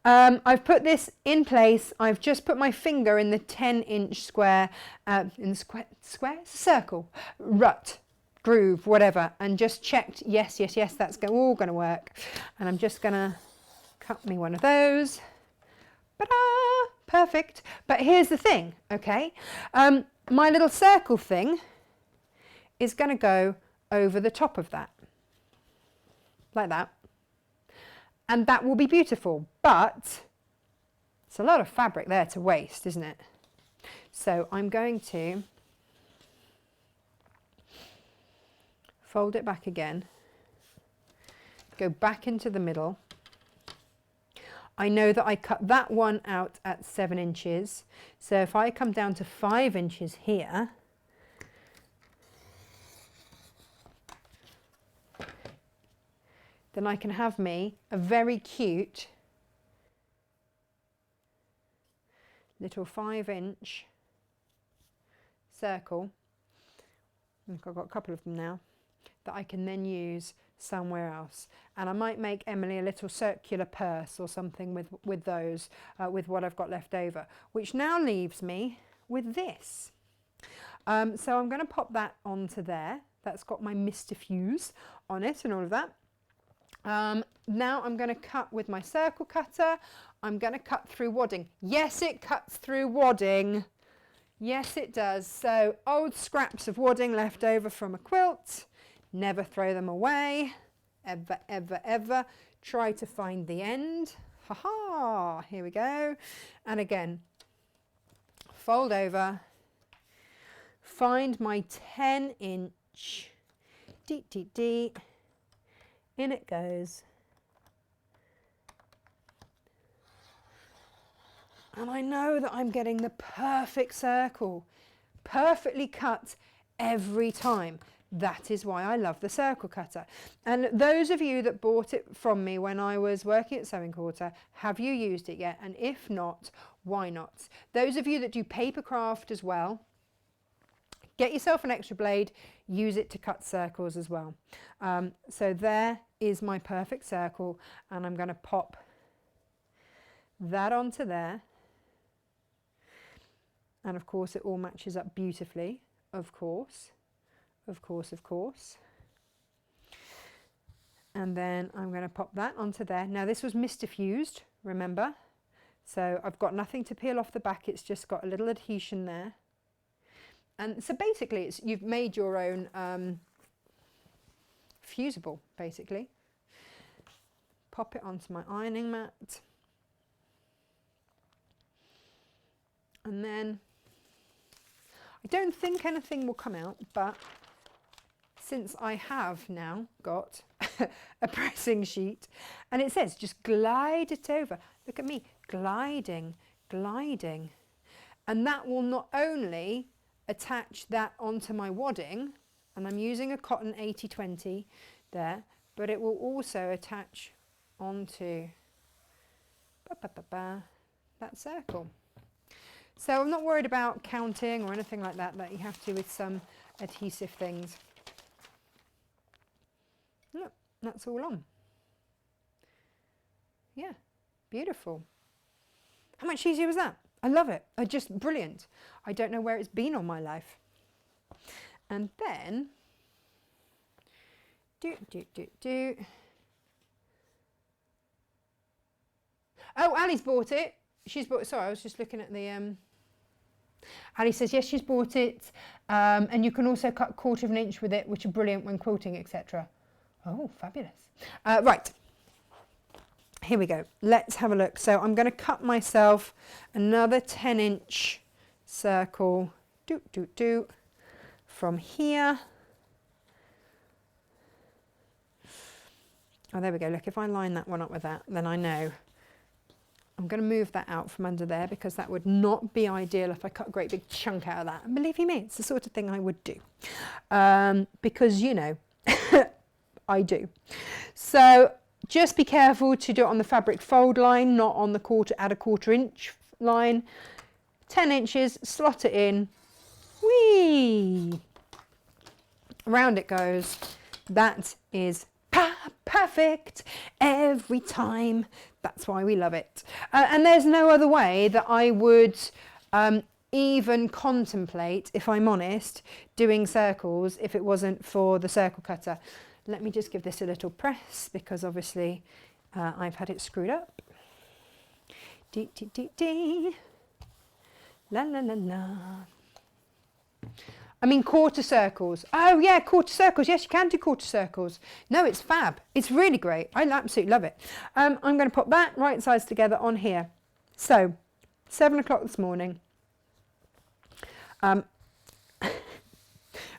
I've put this in place. I've just put my finger in the 10-inch square, circle, rut, groove, whatever, and just checked, yes, that's all going to work. And I'm just going to cut me one of those. Ta-da! Perfect. But here's the thing, okay? My little circle thing is going to go over the top of that, like that. And that will be beautiful, but it's a lot of fabric there to waste, isn't it? So I'm going to fold it back again, go back into the middle. I know that I cut that one out at 7 inches. So if I come down to 5 inches here, then I can have me a very cute little 5-inch circle. Look, I've got a couple of them now that I can then use somewhere else. And I might make Emily a little circular purse or something with those, with what I've got left over, which now leaves me with this. So I'm going to pop that onto there. That's got my Misti-Fuse on it and all of that. Now I'm going to cut with my circle cutter. I'm going to cut through wadding. Yes, it cuts through wadding. Yes, it does. So old scraps of wadding left over from a quilt. Never throw them away. Ever, ever, ever. Try to find the end. Ha ha. Here we go. And again, fold over. Find my 10-inch. Deet, deet, deet. In it goes. And I know that I'm getting the perfect circle, perfectly cut every time. That is why I love the circle cutter. And those of you that bought it from me when I was working at Sewing Quarter, have you used it yet? And if not, why not? Those of you that do paper craft as well, get yourself an extra blade, use it to cut circles as well. So there is my perfect circle, and I'm going to pop that onto there. And of course it all matches up beautifully, of course, of course, of course. And then I'm going to pop that onto there. Now this was Misti-Fused, remember? So I've got nothing to peel off the back, it's just got a little adhesion there. And so basically you've made your own fusible, basically. Pop it onto my ironing mat. And then I don't think anything will come out, but since I have now got a pressing sheet, and it says just glide it over. Look at me, gliding, gliding. And that will not only attach that onto my wadding, and I'm using a cotton 80-20 there, but it will also attach onto that circle. So I'm not worried about counting or anything like that you have to with some adhesive things. Look, that's all on. Yeah, beautiful. How much easier was that? I love it. Just brilliant. I don't know where it's been all my life. And then, Oh, Ali's bought it. She's bought, sorry, I was just looking at the, Ali says, yes, she's bought it. And you can also cut 1/4 of an inch with it, which are brilliant when quilting, etc. Oh, fabulous. Right, here we go. Let's have a look. So I'm going to cut myself another 10-inch circle, from here. Oh, there we go. Look, if I line that one up with that, then I know. I'm going to move that out from under there because that would not be ideal if I cut a great big chunk out of that. And believe you me, it's the sort of thing I would do. Because, you know, I do. So just be careful to do it on the fabric fold line, not on the add a 1/4 inch line. 10 inches, slot it in. Whee! Around it goes. That is perfect every time. That's why we love it. And there's no other way that I would even contemplate, if I'm honest, doing circles if it wasn't for the circle cutter. Let me just give this a little press because obviously I've had it screwed up. Dee, dee, dee, dee. La, la, la, la. I mean 1/4 circles. Oh yeah, 1/4 circles. Yes, you can do 1/4 circles. No, it's fab. It's really great. I absolutely love it. I'm going to pop that right sides together on here. So, 7 o'clock this morning.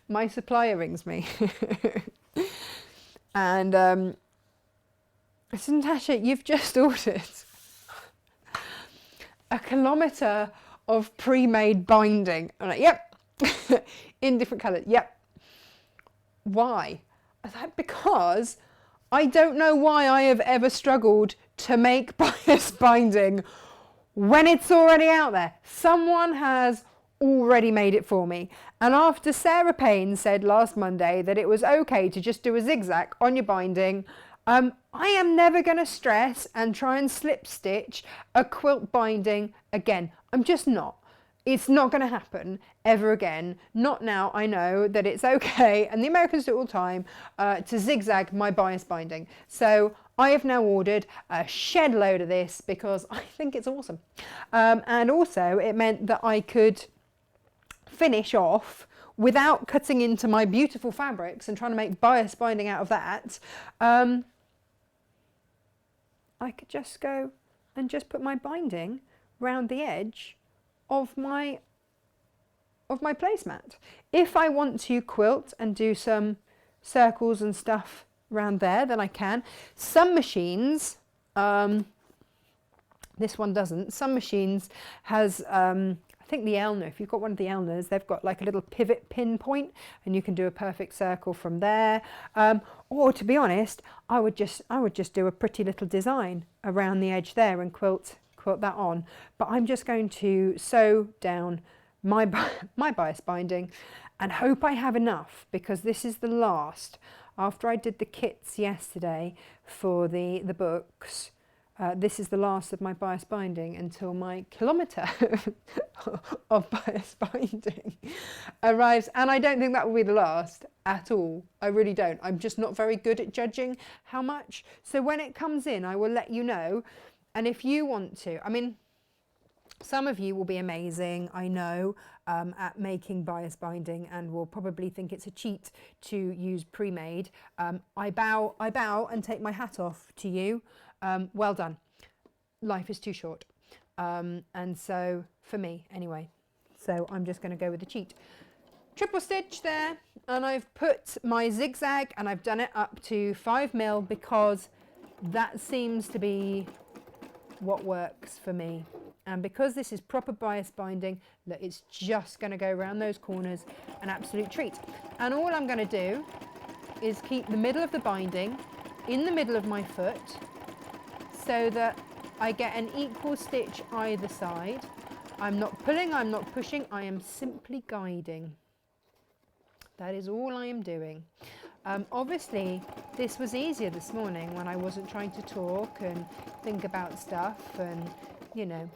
My supplier rings me. And I said, Natasha, you've just ordered 1 kilometre of pre-made binding. I'm like, yep. In different colours. Yep. Why? I was like, because I don't know why I have ever struggled to make bias binding when it's already out there. Someone has already made it for me. And after Sarah Payne said last Monday that it was okay to just do a zigzag on your binding, I am never going to stress and try and slip stitch a quilt binding again. I'm just not. It's not going to happen ever again. Not now. I know that it's okay, and the Americans do it all the time, to zigzag my bias binding. So I have now ordered a shed load of this because I think it's awesome. And also it meant that I could finish off without cutting into my beautiful fabrics and trying to make bias binding out of that. I could just go and just put my binding round the edge of my placemat. If I want to quilt and do some circles and stuff around there, then I can. Some machines, this one doesn't, some machines has, I think the Elner, if you've got one of the Elners, they've got like a little pivot pin point and you can do a perfect circle from there. Or to be honest, I would just do a pretty little design around the edge there and quilt that on. But I'm just going to sew down my bias binding and hope I have enough, because this is the last. After I did the kits yesterday for the books, this is the last of my bias binding until my kilometre of bias binding arrives. And I don't think that will be the last at all. I really don't. I'm just not very good at judging how much. So when it comes in, I will let you know. And if you want to, I mean, some of you will be amazing, I know, at making bias binding and will probably think it's a cheat to use pre-made. I bow and take my hat off to you. Well done. Life is too short. And so, for me anyway, so I'm just going to go with the cheat. Triple stitch there, and I've put my zigzag and I've done it up to 5mm because that seems to be what works for me. And because this is proper bias binding, look, it's just going to go around those corners, an absolute treat. And all I'm going to do is keep the middle of the binding in the middle of my foot so that I get an equal stitch either side. I'm not pulling, I'm not pushing, I am simply guiding. That is all I am doing. Obviously, this was easier this morning when I wasn't trying to talk and think about stuff and, you know,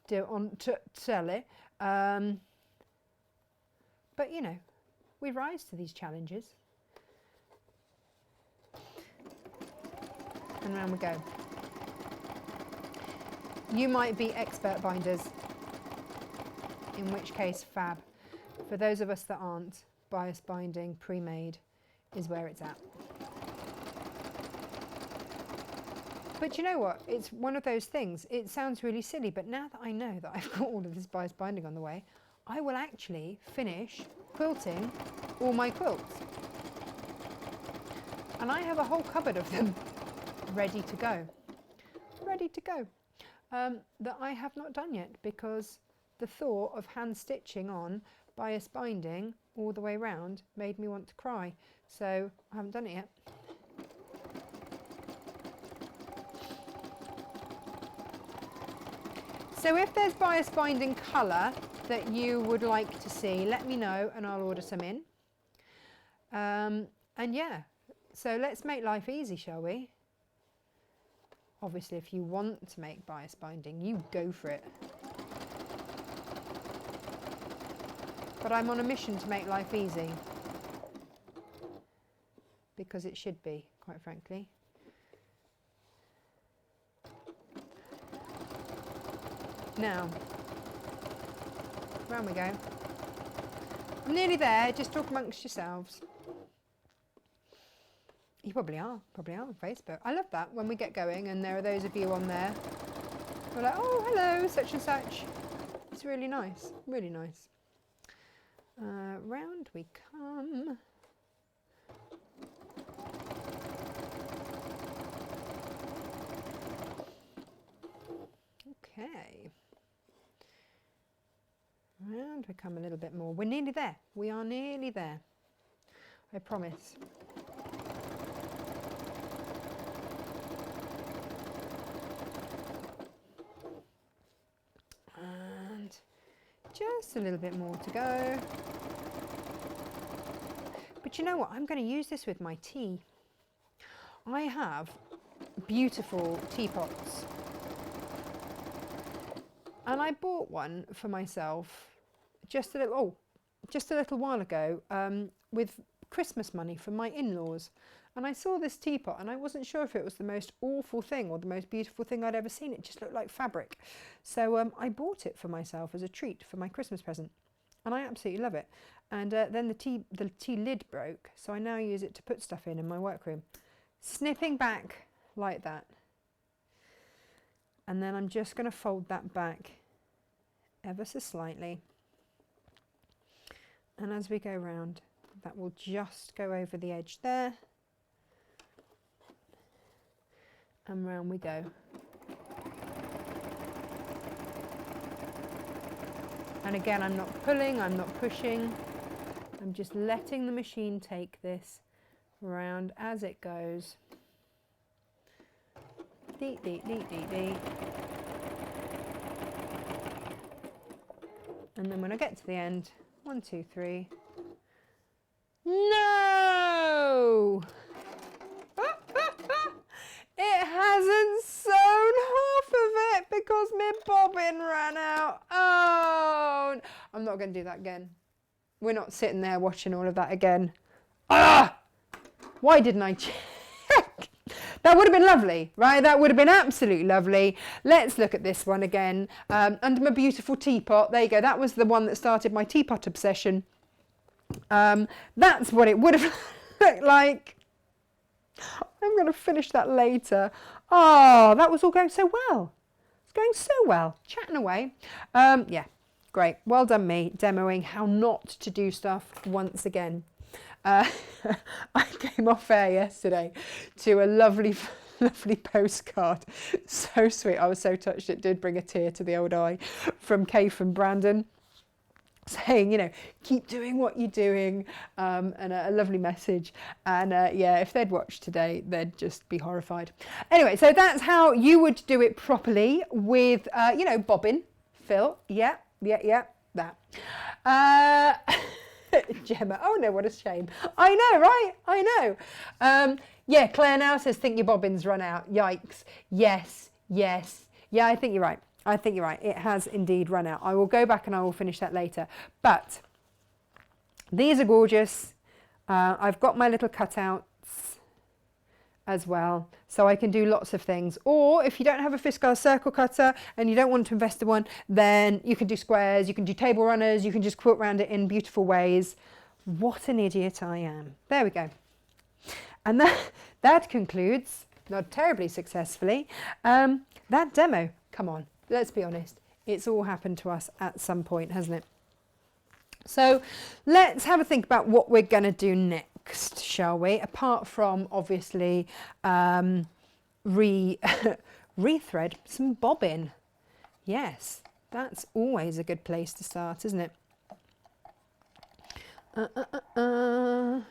do it on telly. But, you know, we rise to these challenges. And round we go. You might be expert binders, in which case fab. For those of us that aren't, bias binding pre-made is where it's at. But you know what? It's one of those things. It sounds really silly, but now that I know that I've got all of this bias binding on the way, I will actually finish quilting all my quilts. And I have a whole cupboard of them ready to go. Ready to go. That I have not done yet because the thought of hand stitching on bias binding all the way around made me want to cry. So I haven't done it yet. So if there's bias binding colour that you would like to see, let me know and I'll order some in. And yeah, so let's make life easy, shall we? Obviously, if you want to make bias binding, you go for it. But I'm on a mission to make life easy. Because it should be, quite frankly. Now, round we go. I'm nearly there, just talk amongst yourselves. You probably are on Facebook. I love that when we get going and there are those of you on there who are like, oh, hello, such and such. It's really nice, really nice. Round we come. Okay. Round we come a little bit more. We're nearly there. We are nearly there. I promise. And just a little bit more to go. But you know what? I'm going to use this with my tea. I have beautiful teapots. And I bought one for myself just a little while ago with Christmas money from my in-laws, and I saw this teapot and I wasn't sure if it was the most awful thing or the most beautiful thing I'd ever seen. It just looked like fabric. So I bought it for myself as a treat for my Christmas present, and I absolutely love it. And then the tea lid broke, so I now use it to put stuff in my workroom. Snipping back like that. And then I'm just going to fold that back ever so slightly. And as we go round, that will just go over the edge there. And round we go. And again, I'm not pulling, I'm not pushing. I'm just letting the machine take this round as it goes. Dee, dee, dee, dee, dee. And then when I get to the end, 1, 2, 3. No! It hasn't sewn half of it because my bobbin ran out. Oh, I'm not going to do that again. We're not sitting there watching all of that again. Ah! Why didn't I check? That would have been lovely, right? That would have been absolutely lovely. Let's look at this one again. Under my beautiful teapot. There you go. That was the one that started my teapot obsession. That's what it would have looked like. I'm going to finish that later. Oh, that was all going so well. It's going so well. Chatting away. Yeah, great. Well done me, demoing how not to do stuff once again. I came off air yesterday to a lovely postcard. So sweet. I was so touched. It did bring a tear to the old eye from Kay from Brandon, saying, you know, keep doing what you're doing, and a lovely message. And yeah, if they'd watched today, they'd just be horrified. Anyway, so that's how you would do it properly with, you know, bobbin, fill. Yeah, that. Gemma, oh no, what a shame. I know, right? I know. Yeah, Claire now says, think your bobbins run out. Yikes. Yes. Yeah, I think you're right. It has indeed run out. I will go back and I will finish that later. But these are gorgeous. I've got my little cutouts as well, so I can do lots of things. Or if you don't have a Fiskars circle cutter and you don't want to invest in one, then you can do squares, you can do table runners, you can just quilt round it in beautiful ways. What an idiot I am. There we go. And that concludes, not terribly successfully, that demo. Come on. Let's be honest, it's all happened to us at some point, hasn't it? So let's have a think about what we're going to do next, shall we? Apart from, obviously, rethread some bobbin. Yes, that's always a good place to start, isn't it? I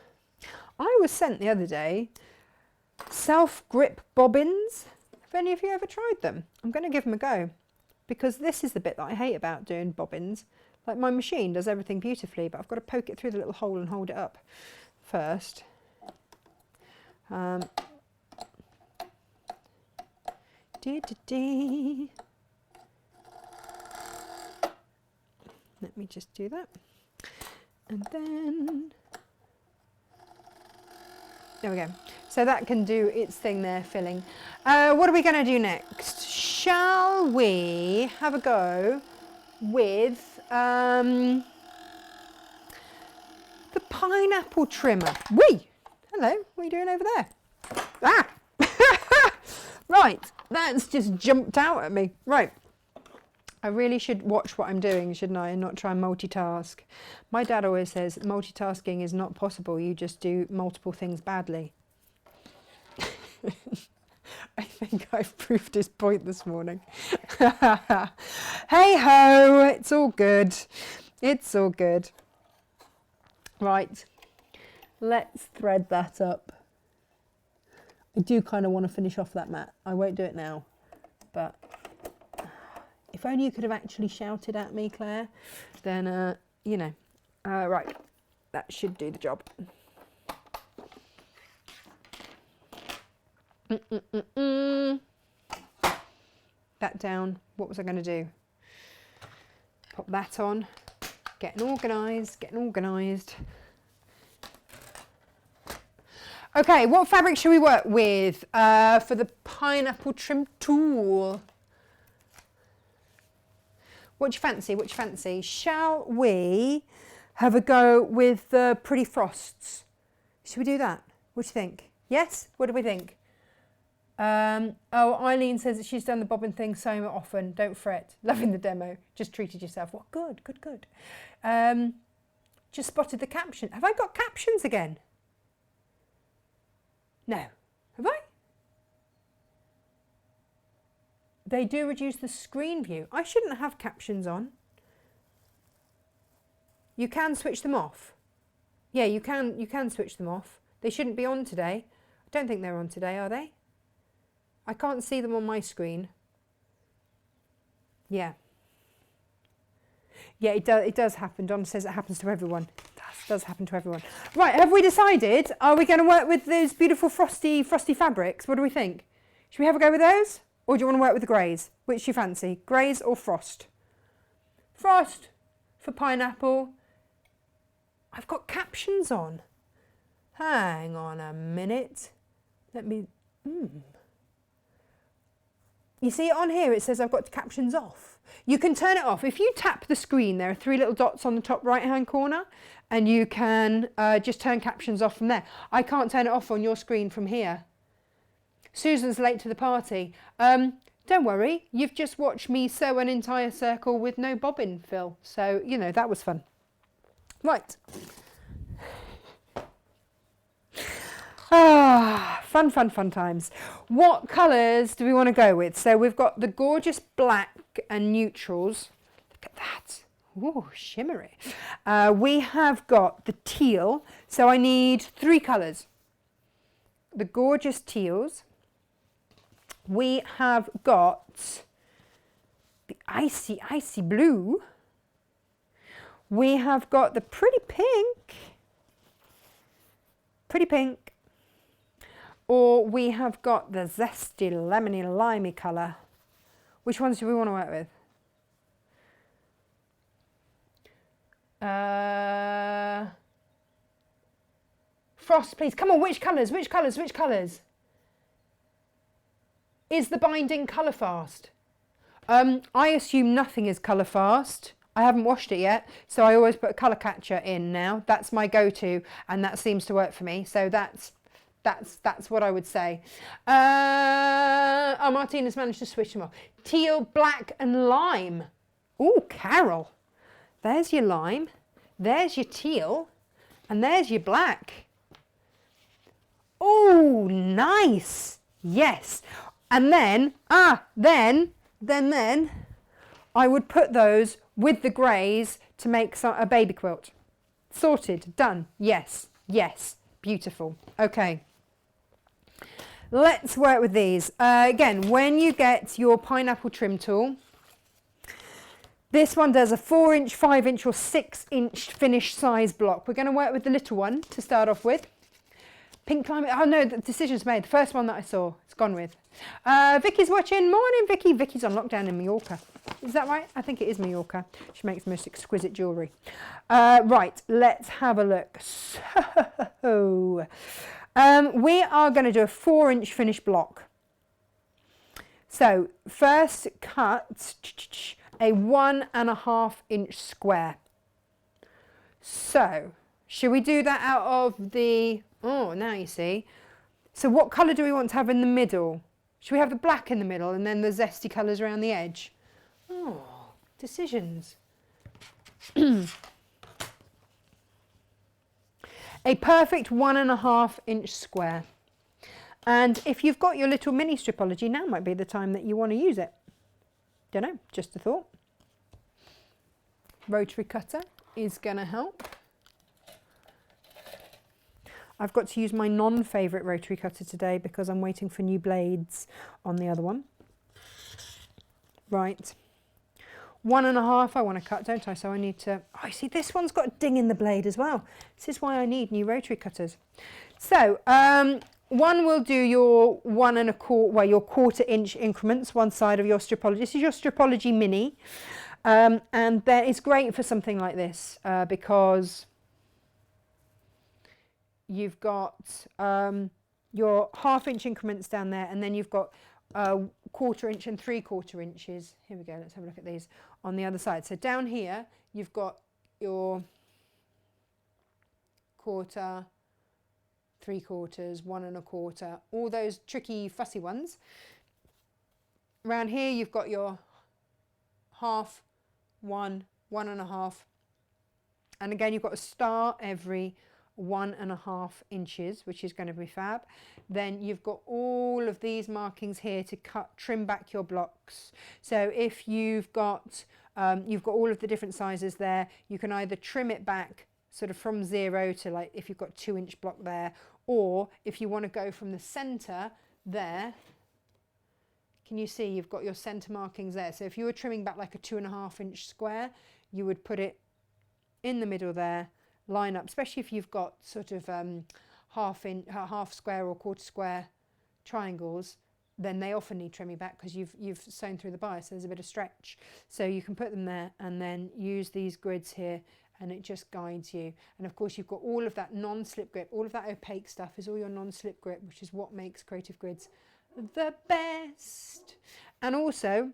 was sent the other day self-grip bobbins. Have any of you ever tried them? I'm going to give them a go. Because this is the bit that I hate about doing bobbins. Like my machine does everything beautifully, but I've got to poke it through the little hole and hold it up first. Let me just do that. And then, there we go. So that can do its thing there, filling. What are we going to do next? Shall we have a go with the pineapple trimmer? Whee! Hello, what are you doing over there? Ah! Right, that's just jumped out at me. Right. I really should watch what I'm doing, shouldn't I, and not try and multitask. My dad always says multitasking is not possible. You just do multiple things badly. I think I've proved his point this morning. Hey ho, it's all good. It's all good. Right, let's thread that up. I do kind of want to finish off that mat. I won't do it now, but if only you could have actually shouted at me, Claire, then, you know. Right, that should do the job. That down. What was I going to do? Pop that on. Getting organised, getting organised. Okay, what fabric should we work with for the pineapple trim tool? What do you fancy? What do you fancy? Shall we have a go with the Pretty Frosts? Should we do that? What do you think? Yes? What do we think? Oh, Eileen says that she's done the bobbin thing so often. Don't fret. Loving the demo. Just treated yourself. What? Good, good, good. Just spotted the caption. Have I got captions again? No. Have I? They do reduce the screen view. I shouldn't have captions on. You can switch them off. Yeah, you can switch them off. They shouldn't be on today. I don't think they're on today, are they? I can't see them on my screen. Yeah. Yeah, it does happen. Don says it happens to everyone. It does happen to everyone. Right, have we decided? Are we going to work with those beautiful frosty fabrics? What do we think? Should we have a go with those? Or do you want to work with the greys? Which do you fancy? Greys or frost? Frost for pineapple. I've got captions on. Hang on a minute. Let me... You see on here it says I've got captions off. You can turn it off. If you tap the screen, there are 3 little dots on the top right hand corner and you can just turn captions off from there. I can't turn it off on your screen from here. Susan's late to the party. Don't worry, you've just watched me sew an entire circle with no bobbin fill. So, you know, that was fun. Right. Fun, fun, fun times. What colours do we want to go with? So we've got the gorgeous black and neutrals. Look at that. Ooh, shimmery. We have got the teal. So I need 3 colours. The gorgeous teals. We have got the icy, icy blue. We have got the pretty pink. Pretty pink. Or we have got the zesty, lemony, limey colour. Which ones do we want to work with? Frost, please. Come on, which colours? Which colours? Which colours? Is the binding colour fast? I assume nothing is colour fast. I haven't washed it yet, so I always put a colour catcher in now. That's my go-to, and that seems to work for me. So that's what I would say. Oh, Martina's managed to switch them off. Teal, black and lime. Oh, Carol. There's your lime. There's your teal. And there's your black. Oh, nice. Yes. And then, then I would put those with the greys to make a baby quilt. Sorted. Done. Yes. Yes. Beautiful. Okay. Let's work with these. Again, when you get your pineapple trim tool, this one does a 4-inch, 5-inch or 6-inch finish size block. We're going to work with the little one to start off with. Pink climate. Oh no, the decision's made. The first one that I saw, it's gone with. Vicky's watching. Morning, Vicky. Vicky's on lockdown in Mallorca. Is that right? I think it is Mallorca. She makes the most exquisite jewellery. Right, let's have a look. So, we are going to do a 4-inch finish block. So, first cut a 1.5-inch square. So, should we do that out of the... Oh, now you see. So what colour do we want to have in the middle? Should we have the black in the middle and then the zesty colours around the edge? Oh, decisions. A perfect 1.5-inch square. And if you've got your little mini stripology, now might be the time that you want to use it. Don't know, just a thought. Rotary cutter is going to help. I've got to use my non-favourite rotary cutter today because I'm waiting for new blades on the other one. Right. 1.5 I want to cut, don't I? So I need to... Oh, you see, this one's got a ding in the blade as well. This is why I need new rotary cutters. So, one will do your 1 1/4, well, your 1/4 inch increments, one side of your stripology. This is your stripology mini. And then it's great for something like this because you've got your 1/2 inch increments down there, and then you've got 1/4 inch and 3/4 inches. Here we go, let's have a look at these on the other side. So down here you've got your 1/4, 3/4, 1 1/4, all those tricky fussy ones. Around here you've got your 1/2, 1, 1 1/2, and again you've got a star every 1 1/2 inches, which is going to be fab. Then you've got all of these markings here to trim back your blocks. So if you've got all of the different sizes there, you can either trim it back sort of from 0 to, like, if you've got 2-inch block there, or if you want to go from the center there, can you see you've got your center markings there? So if you were trimming back like a 2 1/2 inch square, you would put it in the middle there, line up, especially if you've got sort of half square or 1/4 square triangles, then they often need trimming back because you've sewn through the bias, so there's a bit of stretch. So you can put them there and then use these grids here, and it just guides you. And of course you've got all of that non-slip grip, all of that opaque stuff is all your non-slip grip, which is what makes Creative Grids the best. And also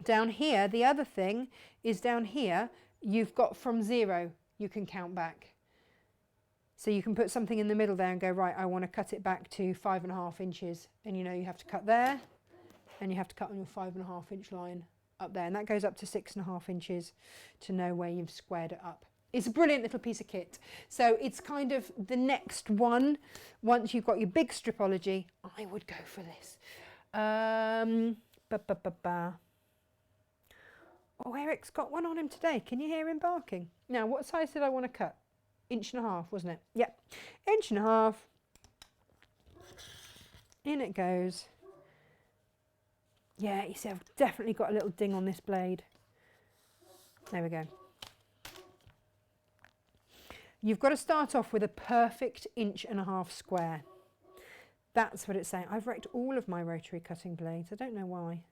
down here, the other thing is down here you've got from 0 you can count back. So you can put something in the middle there and go, right, I want to cut it back to 5 1/2 inches, and you know you have to cut there and you have to cut on your 5 1/2 inch line up there, and that goes up to 6 1/2 inches to know where you've squared it up. It's a brilliant little piece of kit. So it's kind of the next one. Once you've got your big stripology, I would go for this. Oh, Eric's got one on him today. Can you hear him barking? Now, what size did I want to cut? 1 1/2, wasn't it? Yep, 1 1/2. In it goes. Yeah, you see, I've definitely got a little ding on this blade. There we go. You've got to start off with a perfect 1 1/2 square. That's what it's saying. I've wrecked all of my rotary cutting blades. I don't know why.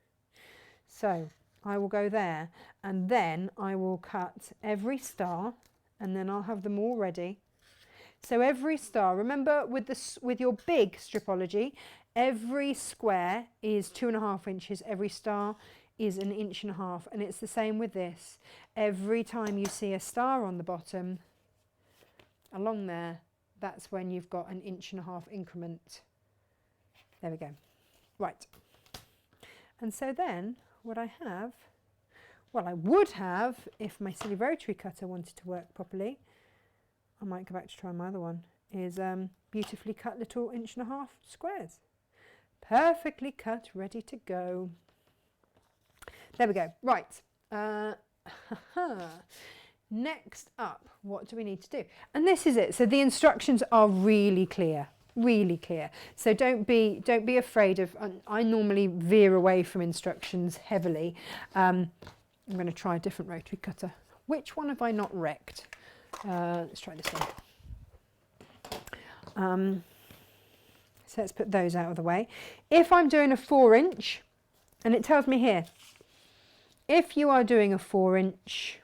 So I will go there, and then I will cut every star, and then I'll have them all ready. So every star, remember with your big stripology, every square is 2 1/2 inches, every star is 1 1/2 inch, and it's the same with this. Every time you see a star on the bottom, along there, that's when you've got 1 1/2 inch increment. There we go. Right. And so then what I have, well, I would have, if my silly rotary cutter wanted to work properly, I might go back to try my other one, is beautifully cut little 1 1/2 inch squares. Perfectly cut, ready to go. There we go. Right. Next up, what do we need to do? And this is it. So the instructions are really clear. Really clear. So don't be afraid of. I normally veer away from instructions heavily. I'm going to try a different rotary cutter. Which one have I not wrecked? Let's try this one. So let's put those out of the way. If I'm doing a 4-inch, and it tells me here, if you are doing a 4-inch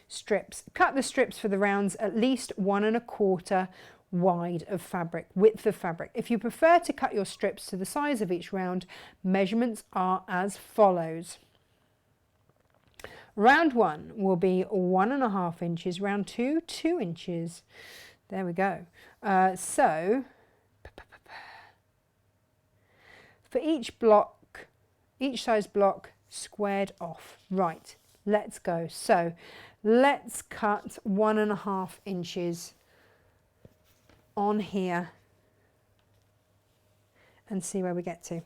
strips, cut the strips for the rounds at least 1 1/4 wide of fabric, width of fabric. If you prefer to cut your strips to the size of each round, measurements are as follows. Round 1 will be 1 1/2 inches, round 2, 2 inches. There we go. So for each block, each size block, squared off. Right, let's go. So let's cut 1 1/2 inches on here and see where we get to.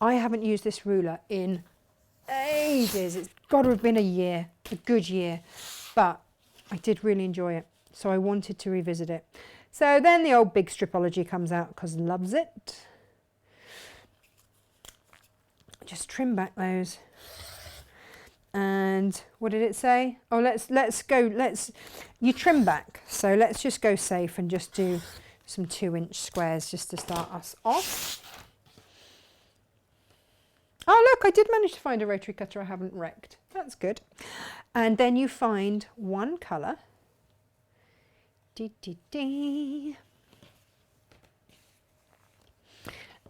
I haven't used this ruler in ages. It's got to have been a year, a good year, but I did really enjoy it, so I wanted to revisit it. So then the old big stripology comes out because loves it. Just trim back those. And what did it say? Oh, you trim back. So let's just go safe and just do some 2-inch squares just to start us off. Oh, look, I did manage to find a rotary cutter I haven't wrecked. that's good. And then you find one colour.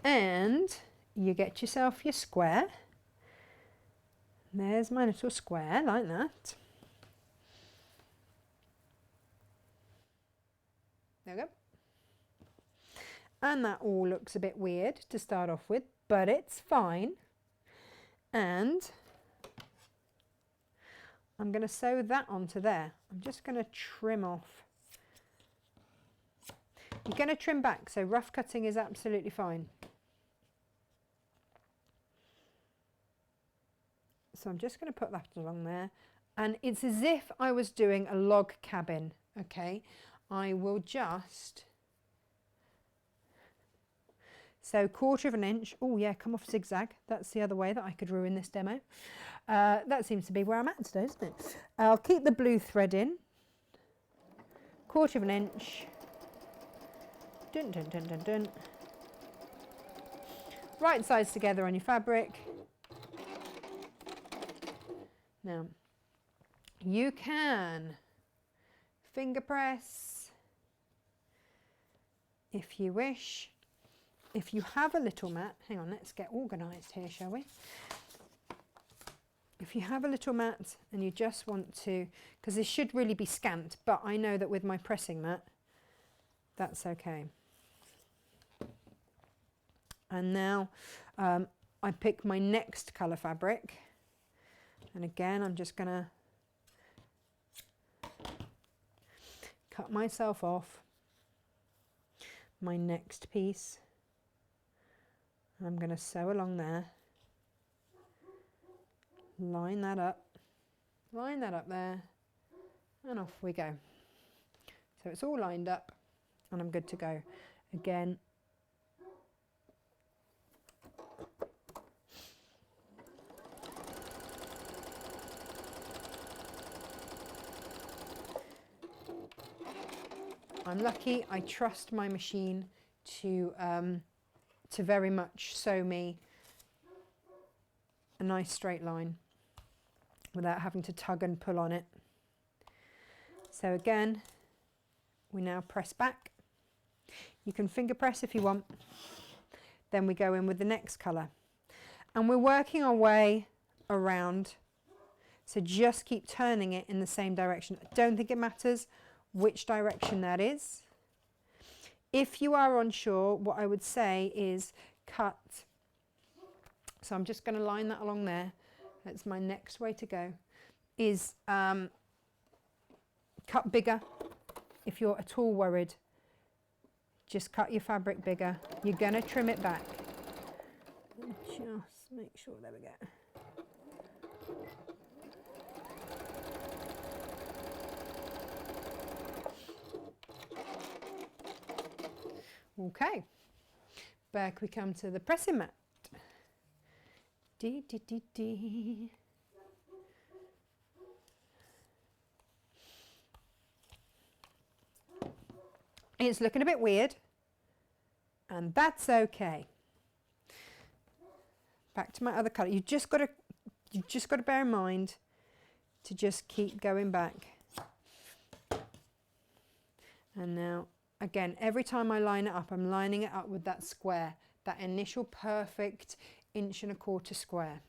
And you get yourself your square. There's my little square, like that. There we go. And that all looks a bit weird to start off with, but it's fine. And I'm going to sew that onto there. I'm just going to trim off. You're going to trim back, so rough cutting is absolutely fine. So I'm just going to put that along there, and it's as if I was doing a log cabin. Okay, I will just, so 1/4 of an inch. Oh yeah, come off zigzag. That's the other way that I could ruin this demo. That seems to be where I'm at today, isn't it? I'll keep the blue thread in. 1/4 of an inch. Dun, dun, dun, dun, dun. Right sides together on your fabric. Now, you can finger press if you wish. If you have a little mat, hang on, let's get organised here, shall we? If you have a little mat and you just want to, because this should really be scant, but I know that with my pressing mat, that's okay. And now I pick my next colour fabric. And again, I'm just going to cut myself off my next piece. I'm going to sew along there, line that up there, and off we go. So it's all lined up and I'm good to go. Again, I'm lucky, I trust my machine to very much sew me a nice straight line without having to tug and pull on it. So again, we now press back. You can finger press if you want. Then we go in with the next colour. And we're working our way around, so just keep turning it in the same direction. I don't think it matters which direction that is. If you are unsure, what I would say is cut. So I'm just going to line that along there. That's my next way to go, is cut bigger. If you're at all worried, just cut your fabric bigger. You're going to trim it back. Just make sure, there we go. Okay, back we come to the pressing mat. Dee, dee, dee, dee. It's looking a bit weird, and that's okay. Back to my other colour. You've just got to bear in mind to just keep going back. And now, again, every time I line it up, I'm lining it up with that square, that initial perfect 1 1/4 square.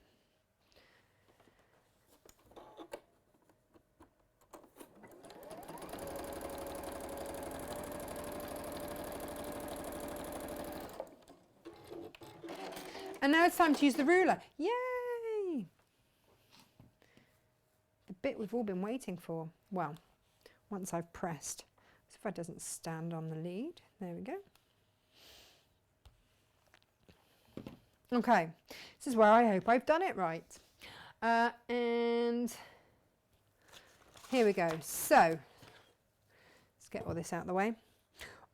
And now it's time to use the ruler. Yay! The bit we've all been waiting for. Well, once I've pressed. So if that doesn't stand on the lead, there we go. Okay, this is where I hope I've done it right. And here we go. So let's get all this out of the way.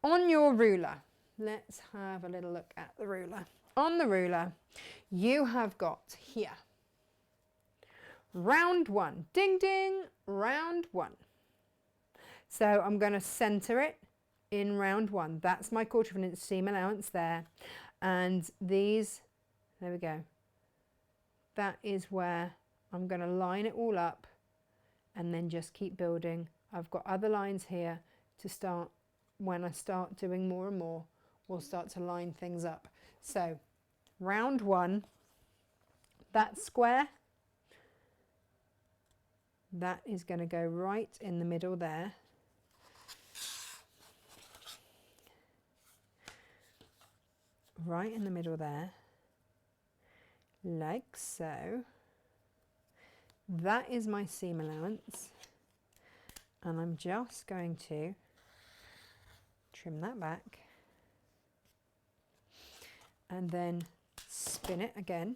On your ruler, let's have a little look at the ruler. On the ruler, you have got here, round 1, ding ding, round 1. So I'm going to centre it in round 1. That's my 1/4 of an inch seam allowance there. And these, there we go. That is where I'm going to line it all up and then just keep building. I've got other lines here to start. When I start doing more and more, we'll start to line things up. So round one, that square, that is going to go right in the middle there. Right in the middle there, like so. That is my seam allowance, and I'm just going to trim that back and then spin it again.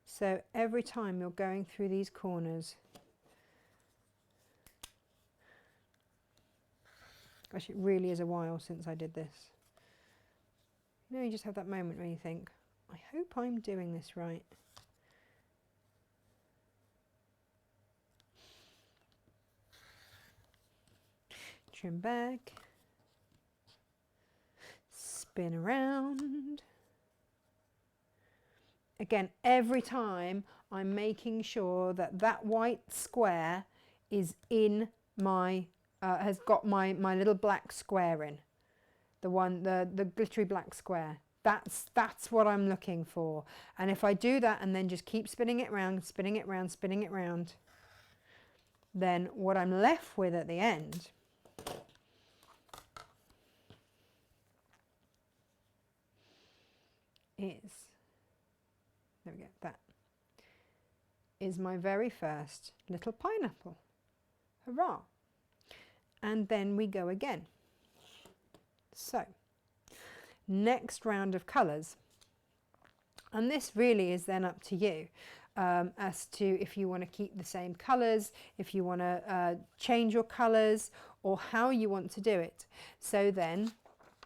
So every time you're going through these corners, gosh, it really is a while since I did this. You know, you just have that moment where you think, I hope I'm doing this right. Trim back, spin around. Again, every time I'm making sure that that white square is in my has got my little black square in, the glittery black square. That's what I'm looking for. And if I do that and then just keep spinning it round, spinning it round, spinning it round, then what I'm left with at the end is, there we go, that is my very first little pineapple. Hurrah! And then we go again. So, next round of colours. And this really is then up to you as to if you want to keep the same colours, if you want to change your colours, or how you want to do it. So then,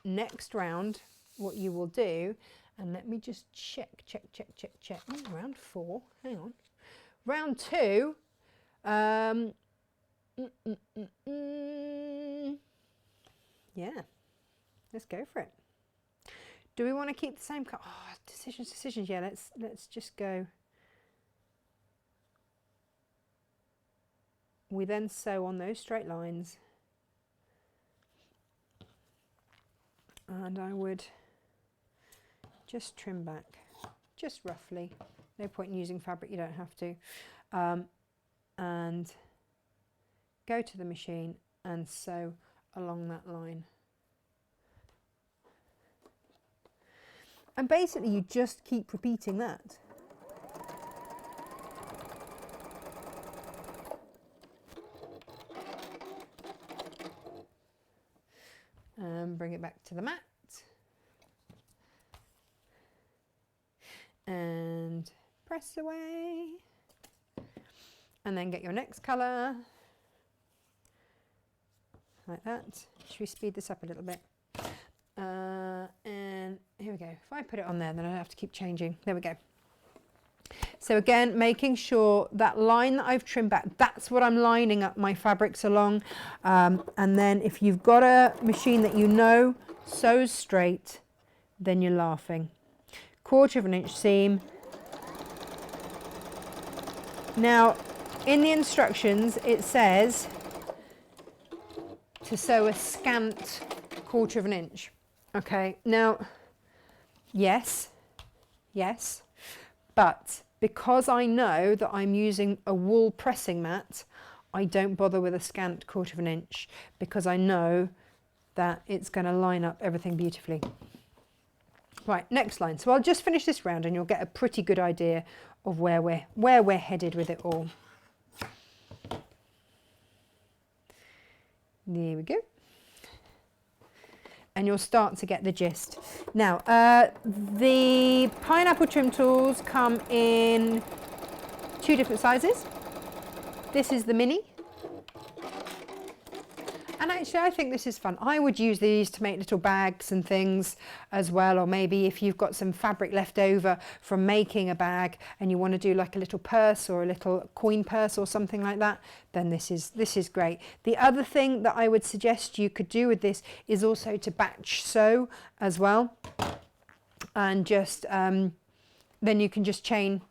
next round, what you will do, and let me just check. Oh, round 4, hang on. Round 2, yeah, let's go for it. Do we want to keep the same color? Oh, decisions. Yeah, let's just go. We then sew on those straight lines, and I would just trim back, just roughly. No point in using fabric, you don't have to. And go to the machine and sew along that line. And basically you just keep repeating that. Bring it back to the mat. And press away. And then get your next colour. Like that. Should we speed this up a little bit? And here we go. If I put it on there, then I don't have to keep changing. There we go. So again, making sure that line that I've trimmed back, that's what I'm lining up my fabrics along. And then if you've got a machine that you know sews straight, then you're laughing. 1/4 inch seam. Now, in the instructions, it says to sew a scant 1/4 inch. Okay, now, yes, but because I know that I'm using a wool pressing mat, I don't bother with a scant 1/4 inch because I know that it's going to line up everything beautifully. Right, next line. So I'll just finish this round and you'll get a pretty good idea of where we're headed with it all. There we go. And you'll start to get the gist. Now, the pineapple trim tools come in 2 different sizes. This is the mini. And actually I think this is fun. I would use these to make little bags and things as well, or maybe if you've got some fabric left over from making a bag and you want to do like a little purse or a little coin purse or something like that, then this is great. The other thing that I would suggest you could do with this is also to batch sew as well, and just then you can just chain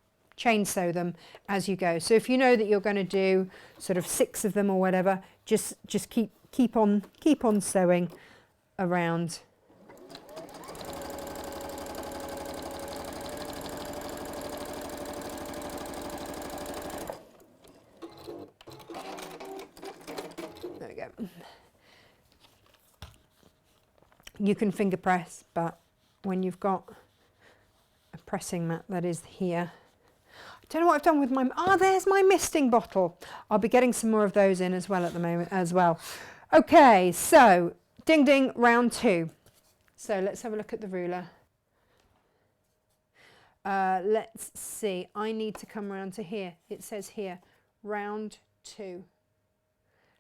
sew them as you go. So if you know that you're going to do sort of 6 of them or whatever, just keep on sewing around. There we go. You can finger press, but when you've got a pressing mat that is here, I don't know what I've done with my, there's my misting bottle. I'll be getting some more of those in as well at the moment as well. Okay, so ding ding, round 2. So let's have a look at the ruler. Let's see, I need to come round to here. It says here, round 2.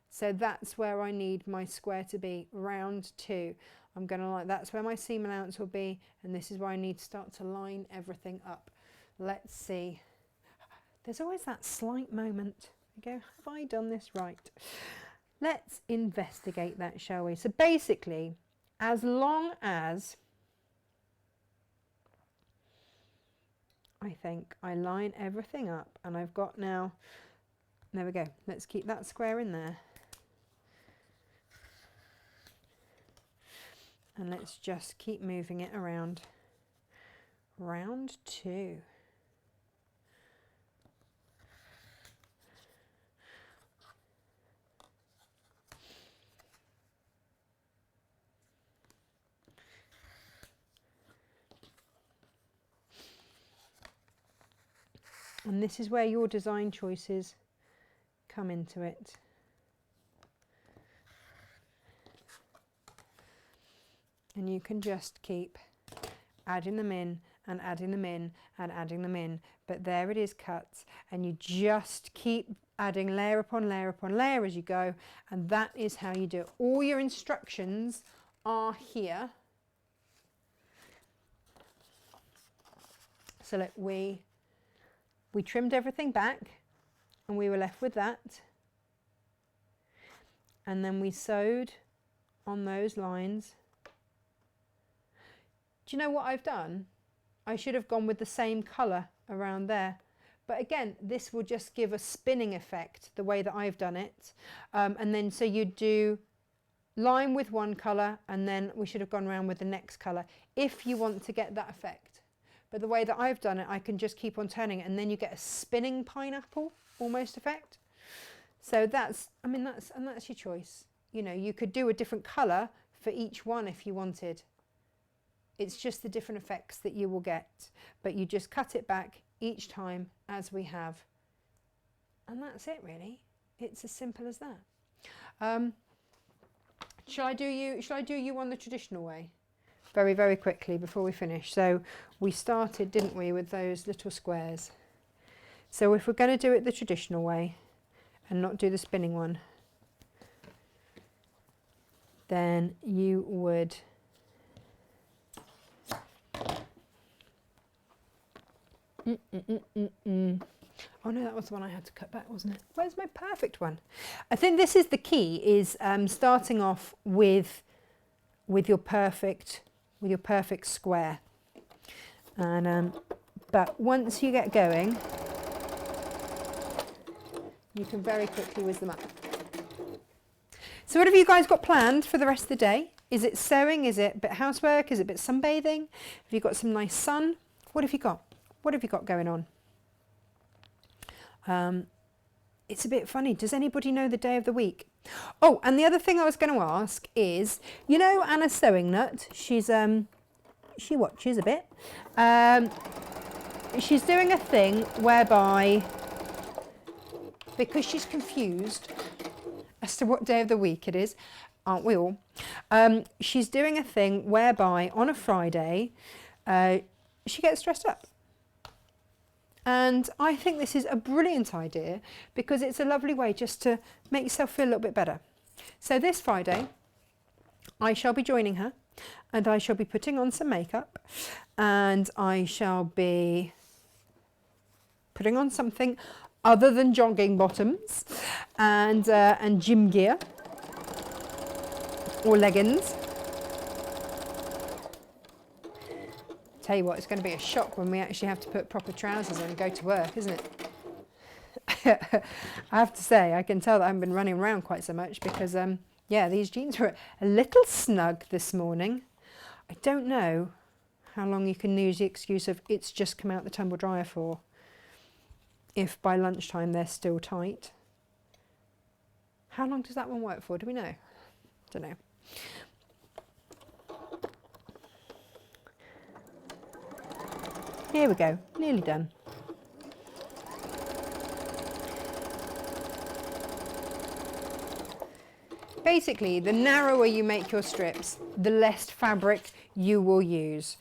So that's where I need my square to be, round 2. I'm going to like, that's where my seam allowance will be, and this is where I need to start to line everything up. Let's see. There's always that slight moment. I go, have I done this right? Let's investigate that, shall we? So basically, as long as I think I line everything up, and I've got now, there we go. Let's keep that square in there. And let's just keep moving it around. Round 2. And this is where your design choices come into it. And you can just keep adding them in and adding them in and adding them in. But there it is cut, and you just keep adding layer upon layer upon layer as you go, and that is how you do it. All your instructions are here. So look, we trimmed everything back and we were left with that, and then we sewed on those lines. Do you know what I've done? I should have gone with the same colour around there, but again, this will just give a spinning effect the way that I've done it. And then so you do line with one colour, and then we should have gone around with the next colour if you want to get that effect. But the way that I've done it, I can just keep on turning it, and then you get a spinning pineapple almost effect. So that's, I mean, that's your choice. You know, you could do a different colour for each one if you wanted. It's just the different effects that you will get, but you just cut it back each time as we have, and that's it really. It's as simple as that. Shall I do you on the traditional way? Very, very quickly before we finish. So we started, didn't we, with those little squares. So if we're going to do it the traditional way and not do the spinning one, then you would Oh no, that was the one I had to cut back, wasn't it? Where's my perfect one? I think this is the key, is starting off with your perfect square, and but once you get going, you can very quickly whiz them up. So what have you guys got planned for the rest of the day? Is it sewing? Is it a bit of housework? Is it a bit sunbathing? Have you got some nice sun? What have you got? What have you got going on? It's a bit funny. Does anybody know the day of the week? Oh, and the other thing I was going to ask is, you know Anna Sewing Nut? She's she watches a bit. She's doing a thing whereby, because she's confused as to what day of the week it is, aren't we all? She's doing a thing whereby on a Friday she gets dressed up. And I think this is a brilliant idea, because it's a lovely way just to make yourself feel a little bit better. So this Friday, I shall be joining her, and I shall be putting on some makeup, and I shall be putting on something other than jogging bottoms and gym gear or leggings. Tell you what, it's going to be a shock when we actually have to put proper trousers on and go to work, isn't it? I have to say, I can tell that I haven't been running around quite so much because, yeah, these jeans were a little snug this morning. I don't know how long you can use the excuse of it's just come out the tumble dryer for, if by lunchtime they're still tight. How long does that one work for? Do we know? Don't know. Here we go, nearly done. Basically, the narrower you make your strips, the less fabric you will use.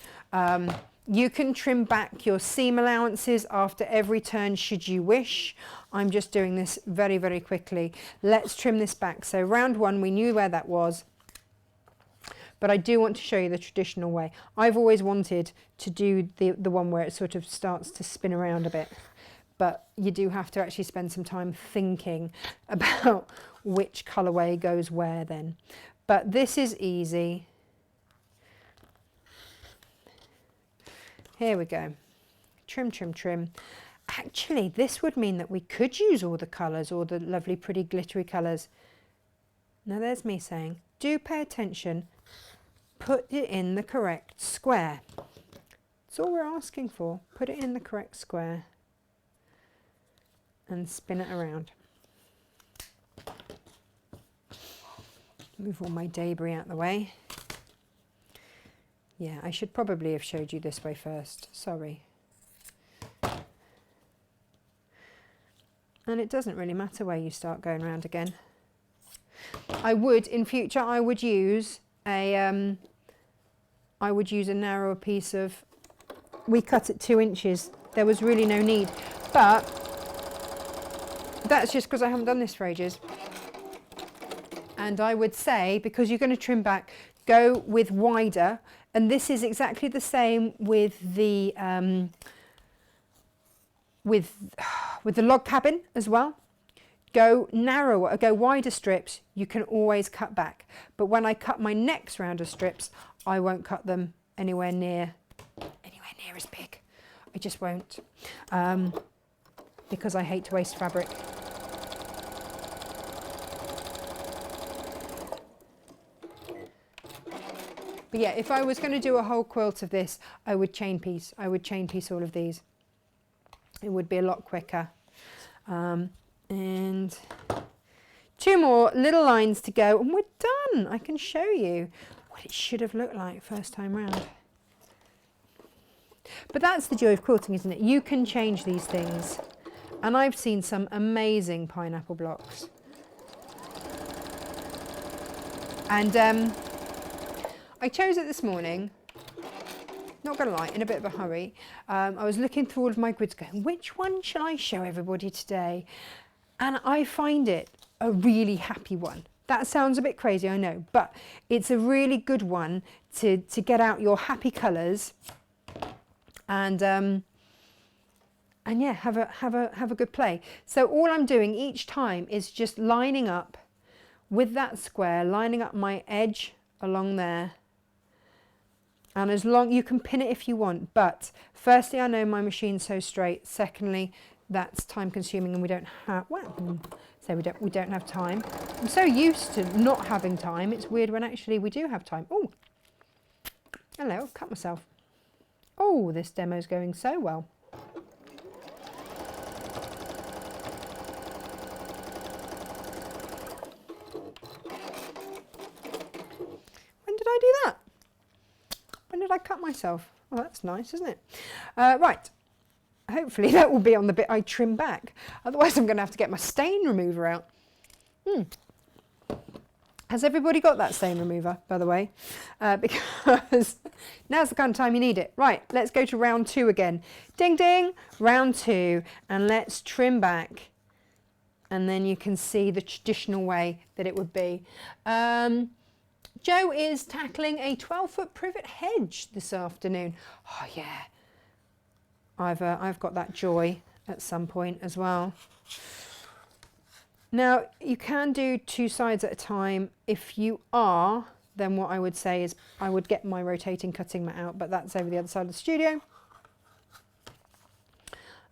You can trim back your seam allowances after every turn should you wish. I'm just doing this very, very quickly. Let's trim this back. So round one, we knew where that was, but I do want to show you the traditional way. I've always wanted to do the one where it sort of starts to spin around a bit, but you do have to actually spend some time thinking about which colourway goes where then. But this is easy. Here we go. Trim, trim, trim. Actually, this would mean that we could use all the colours, all the lovely, pretty, glittery colours. Now there's me saying, do pay attention. Put it in the correct square. That's all we're asking for. Put it in the correct square. And spin it around. Move all my debris out of the way. Yeah, I should probably have showed you this way first. Sorry. And it doesn't really matter where you start going around again. I would, in future, I would use a narrower piece of, we cut at 2 inches. There was really no need, but that's just because I haven't done this for ages. And I would say, because you're going to trim back, go with wider. And this is exactly the same with the log cabin as well. Go narrower, go wider strips. You can always cut back. But when I cut my next round of strips, I won't cut them anywhere near as big. I just won't, because I hate to waste fabric. But yeah, if I was going to do a whole quilt of this, I would chain piece. I would chain piece all of these. It would be a lot quicker. And 2 more little lines to go, and we're done. I can show you what it should have looked like first time round. But that's the joy of quilting, isn't it? You can change these things. And I've seen some amazing pineapple blocks. And I chose it this morning, not going to lie, in a bit of a hurry. I was looking through all of my grids going, which one shall I show everybody today? And I find it a really happy one. That sounds a bit crazy, I know, but it's a really good one to get out your happy colours and yeah, have a good play. So all I'm doing each time is just lining up with that square, lining up my edge along there. And as long, you can pin it if you want, but firstly, I know my machine's so straight. Secondly, that's time consuming and we don't have, well, so we don't have time. I'm so used to not having time. It's weird when actually we do have time. Oh, hello, I've cut myself. Oh, this demo's going so well. When did I do that? When did I cut myself? Oh, that's nice, isn't it? Right. Hopefully that will be on the bit I trim back. Otherwise I'm going to have to get my stain remover out. Has everybody got that stain remover, by the way? Because now's the kind of time you need it. Right, let's go to round 2 again. Ding, ding, round 2. And let's trim back and then you can see the traditional way that it would be. Joe is tackling a 12-foot privet hedge this afternoon. Oh yeah, I've got that joy at some point as well. Now you can do 2 sides at a time. If you are, then what I would say is I would get my rotating cutting mat out, but that's over the other side of the studio.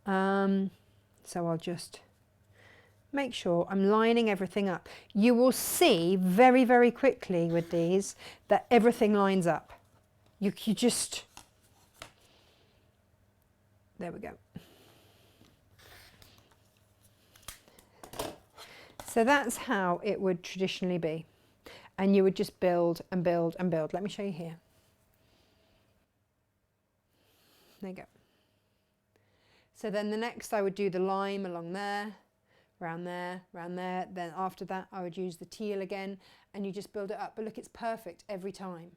So I'll just make sure I'm lining everything up. You will see very, very quickly with these that everything lines up. You just, there we go. So that's how it would traditionally be. And you would just build and build and build. Let me show you here. There you go. So then the next I would do the lime along there, around there, around there. Then after that I would use the teal again, and you just build it up. But look, it's perfect every time.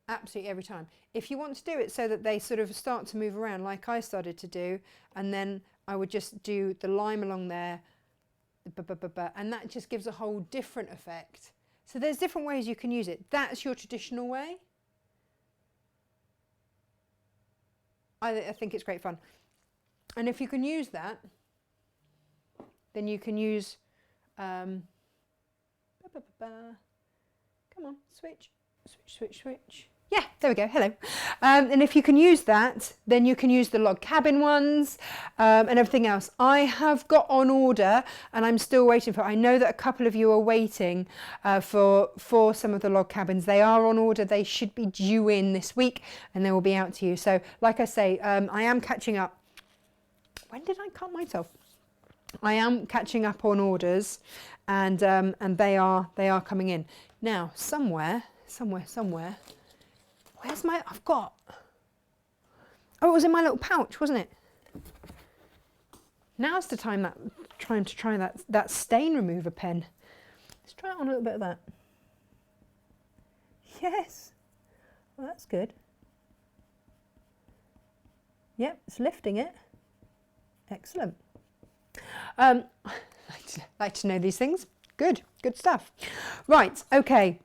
Absolutely every time. If you want to do it so that they sort of start to move around like I started to do, and then I would just do the lime along there, and that just gives a whole different effect. So there's different ways you can use it. That's your traditional way. I think it's great fun. And if you can use that, then you can use, come on, switch, switch, switch, switch. Yeah, there we go, hello. And if you can use that, then you can use the log cabin ones and everything else. I have got on order, and I'm still waiting for, I know that a couple of you are waiting for some of the log cabins. They are on order, they should be due in this week, and they will be out to you. So like I say, I am catching up. When did I cut myself? I am catching up on orders, and they are coming in. Now, somewhere, where's my, I've got, oh, it was in my little pouch, wasn't it? Now's the time trying to try that stain remover pen. Let's try it on a little bit of that. Yes, well, that's good. Yep, it's lifting it. Excellent. Like to know these things. Good stuff. Right, okay.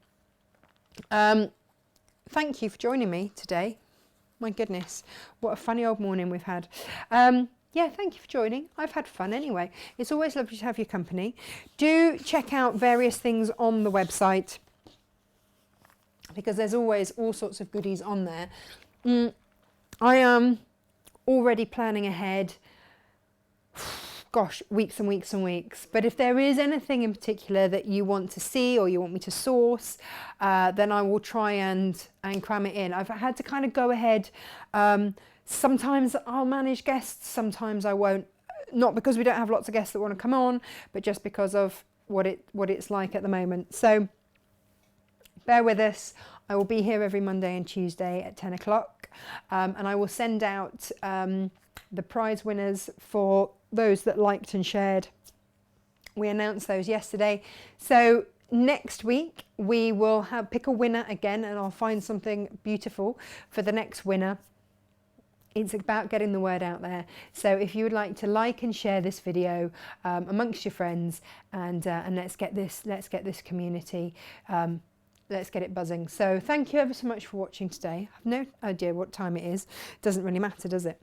Thank you for joining me today. My goodness, what a funny old morning we've had. Yeah, thank you for joining. I've had fun anyway. It's always lovely to have your company. Do check out various things on the website, because there's always all sorts of goodies on there. I am already planning ahead. Gosh, weeks and weeks and weeks. But if there is anything in particular that you want to see or you want me to source, then I will try and cram it in. I've had to kind of go ahead. Sometimes I'll manage guests, sometimes I won't. Not because we don't have lots of guests that want to come on, but just because of what it's like at the moment. So bear with us. I will be here every Monday and Tuesday at 10 o'clock. And I will send out the prize winners for those that liked and shared. We announced those yesterday. So next week we will pick a winner again, and I'll find something beautiful for the next winner. It's about getting the word out there. So if you would like to like and share this video amongst your friends, and let's get this community, let's get it buzzing. So thank you ever so much for watching today. I've no idea what time it is. Doesn't really matter, does it?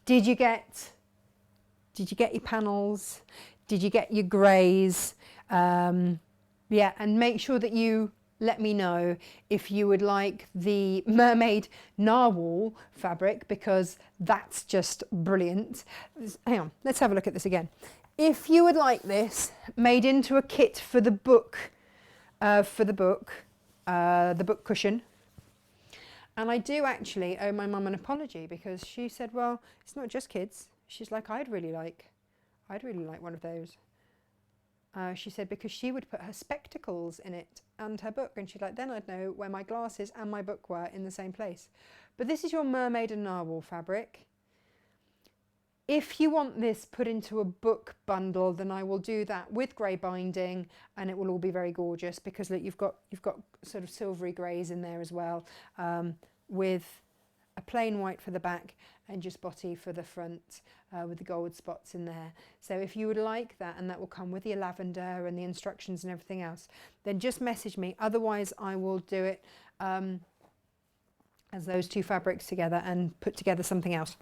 Did you get your panels? Did you get your greys? Yeah, and make sure that you let me know if you would like the mermaid narwhal fabric, because that's just brilliant. Hang on, let's have a look at this again. If you would like this made into a kit for the book, the book cushion. And I do actually owe my mum an apology, because she said, well, it's not just kids. She's like, I'd really like one of those. She said, because she would put her spectacles in it and her book, and she'd like, then I'd know where my glasses and my book were in the same place. But this is your mermaid and narwhal fabric. If you want this put into a book bundle, then I will do that with grey binding, and it will all be very gorgeous, because look, you've got sort of silvery greys in there as well, with a plain white for the back and just body for the front with the gold spots in there. So if you would like that, and that will come with your lavender and the instructions and everything else, then just message me. Otherwise I will do it as those two fabrics together and put together something else.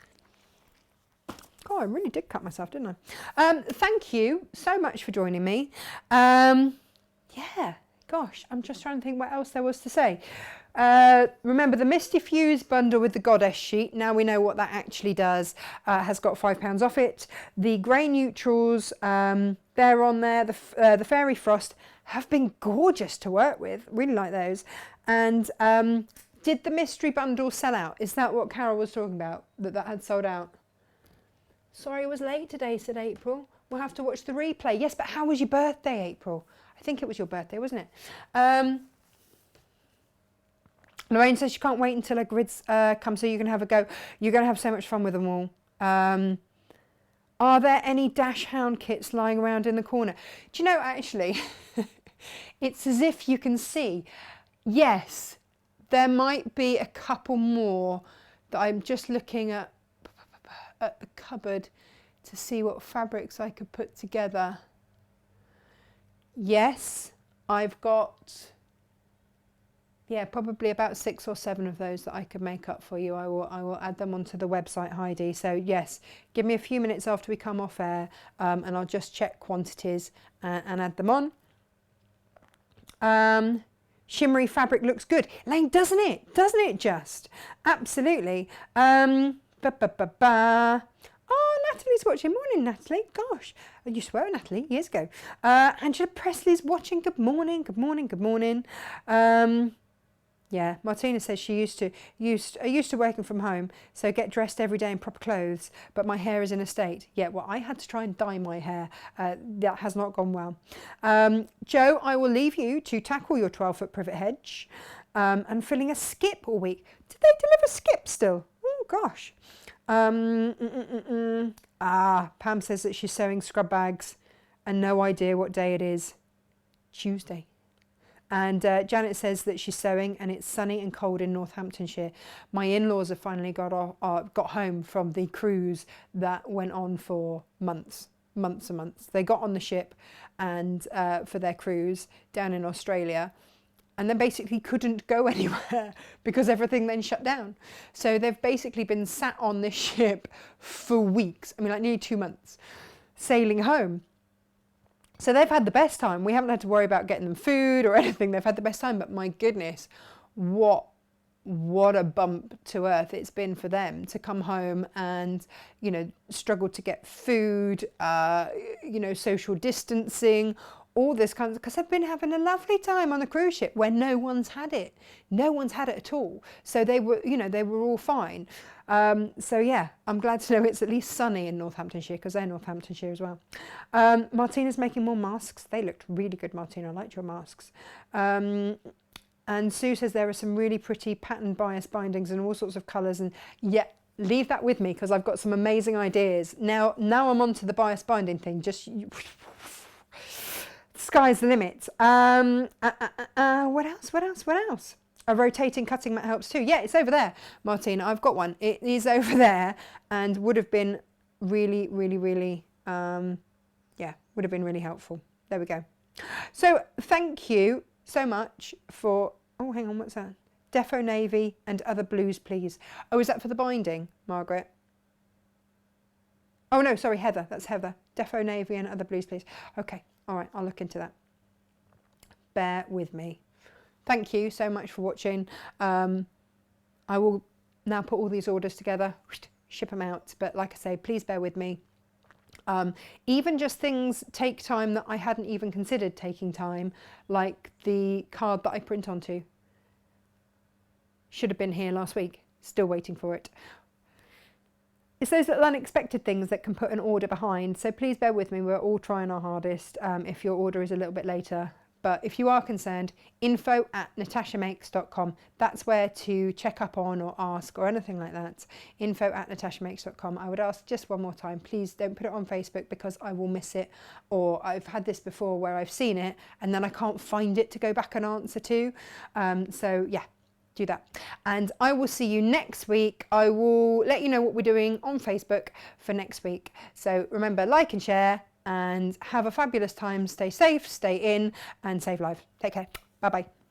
Oh, I really did cut myself, didn't I? Thank you so much for joining me. Yeah, gosh, I'm just trying to think what else there was to say. Remember the Misti-Fuse bundle with the goddess sheet. Now we know what that actually does. Has got £5 off it. The grey neutrals, they're on there. The Fairy Frost have been gorgeous to work with. Really like those. And did the mystery bundle sell out? Is that what Carol was talking about? That had sold out? Sorry I was late today, said April. We'll have to watch the replay. Yes, but how was your birthday, April? I think it was your birthday, wasn't it? Lorraine says she can't wait until her grids come so you can have a go. You're going to have so much fun with them all. Are there any Dash Hound kits lying around in the corner? Do you know, actually, it's as if you can see. Yes, there might be a couple more that I'm just looking at the cupboard to see what fabrics I could put together. Yes, I've got, yeah, probably about 6 or 7 of those that I could make up for you. I will add them onto the website, Heidi. So yes, give me a few minutes after we come off air, and I'll just check quantities and add them on. Shimmery fabric looks good, Lane, doesn't it? Doesn't it just? Absolutely. Oh, Natalie's watching. Morning, Natalie. Gosh, I used to work with Natalie years ago. Angela Presley's watching. Good morning, good morning, good morning. Yeah, Martina says she used to working from home, so get dressed every day in proper clothes, but my hair is in a state. Yeah, well, I had to try and dye my hair. That has not gone well. Joe, I will leave you to tackle your 12-foot privet hedge and filling a skip all week. Did they deliver skip still? Oh, gosh. Pam says that she's sewing scrub bags and no idea what day it is. Tuesday. And Janet says that she's sewing and it's sunny and cold in Northamptonshire. My in-laws have finally got home from the cruise that went on for months and months. They got on the ship and for their cruise down in Australia, and then basically couldn't go anywhere because everything then shut down. So they've basically been sat on this ship for weeks. I mean, like nearly 2 months, sailing home. So they've had the best time. We haven't had to worry about getting them food or anything. They've had the best time, but my goodness, what a bump to earth it's been for them to come home and, you know, struggle to get food, you know, social distancing, all this kind of, because they've been having a lovely time on the cruise ship where no one's had it. No one's had it at all. So they were, you know, they were all fine. So yeah, I'm glad to know it's at least sunny in Northamptonshire because they're Northamptonshire as well. Martina's making more masks. They looked really good, Martina. I liked your masks. And Sue says there are some really pretty pattern bias bindings and all sorts of colours. And yeah, leave that with me because I've got some amazing ideas. Now I'm on to the bias binding thing. Just sky's the limit. What else? A rotating cutting mat helps too. Yeah, it's over there, Martina. I've got one. It is over there and would have been really, yeah, would have been really helpful. There we go. So thank you so much for, oh, hang on, what's that? Defo Navy and other blues, please. Oh, is that for the binding, Margaret? Oh, no, sorry, Heather. That's Heather. Defo Navy and other blues, please. Okay. All right, I'll look into that. Bear with me. Thank you so much for watching. I will now put all these orders together, ship them out. But like I say, please bear with me. Even just things take time that I hadn't even considered taking time, like the card that I print onto. Should have been here last week. Still waiting for it. It's those little unexpected things that can put an order behind. So please bear with me. We're all trying our hardest if your order is a little bit later. But if you are concerned, info@natashamakes.com. That's where to check up on or ask or anything like that. info@natashamakes.com. I would ask just one more time, please don't put it on Facebook because I will miss it. Or I've had this before where I've seen it and then I can't find it to go back and answer to. So yeah, do that. And I will see you next week. I will let you know what we're doing on Facebook for next week. So remember, like and share, and have a fabulous time. Stay safe, stay in, and save lives. Take care. Bye bye.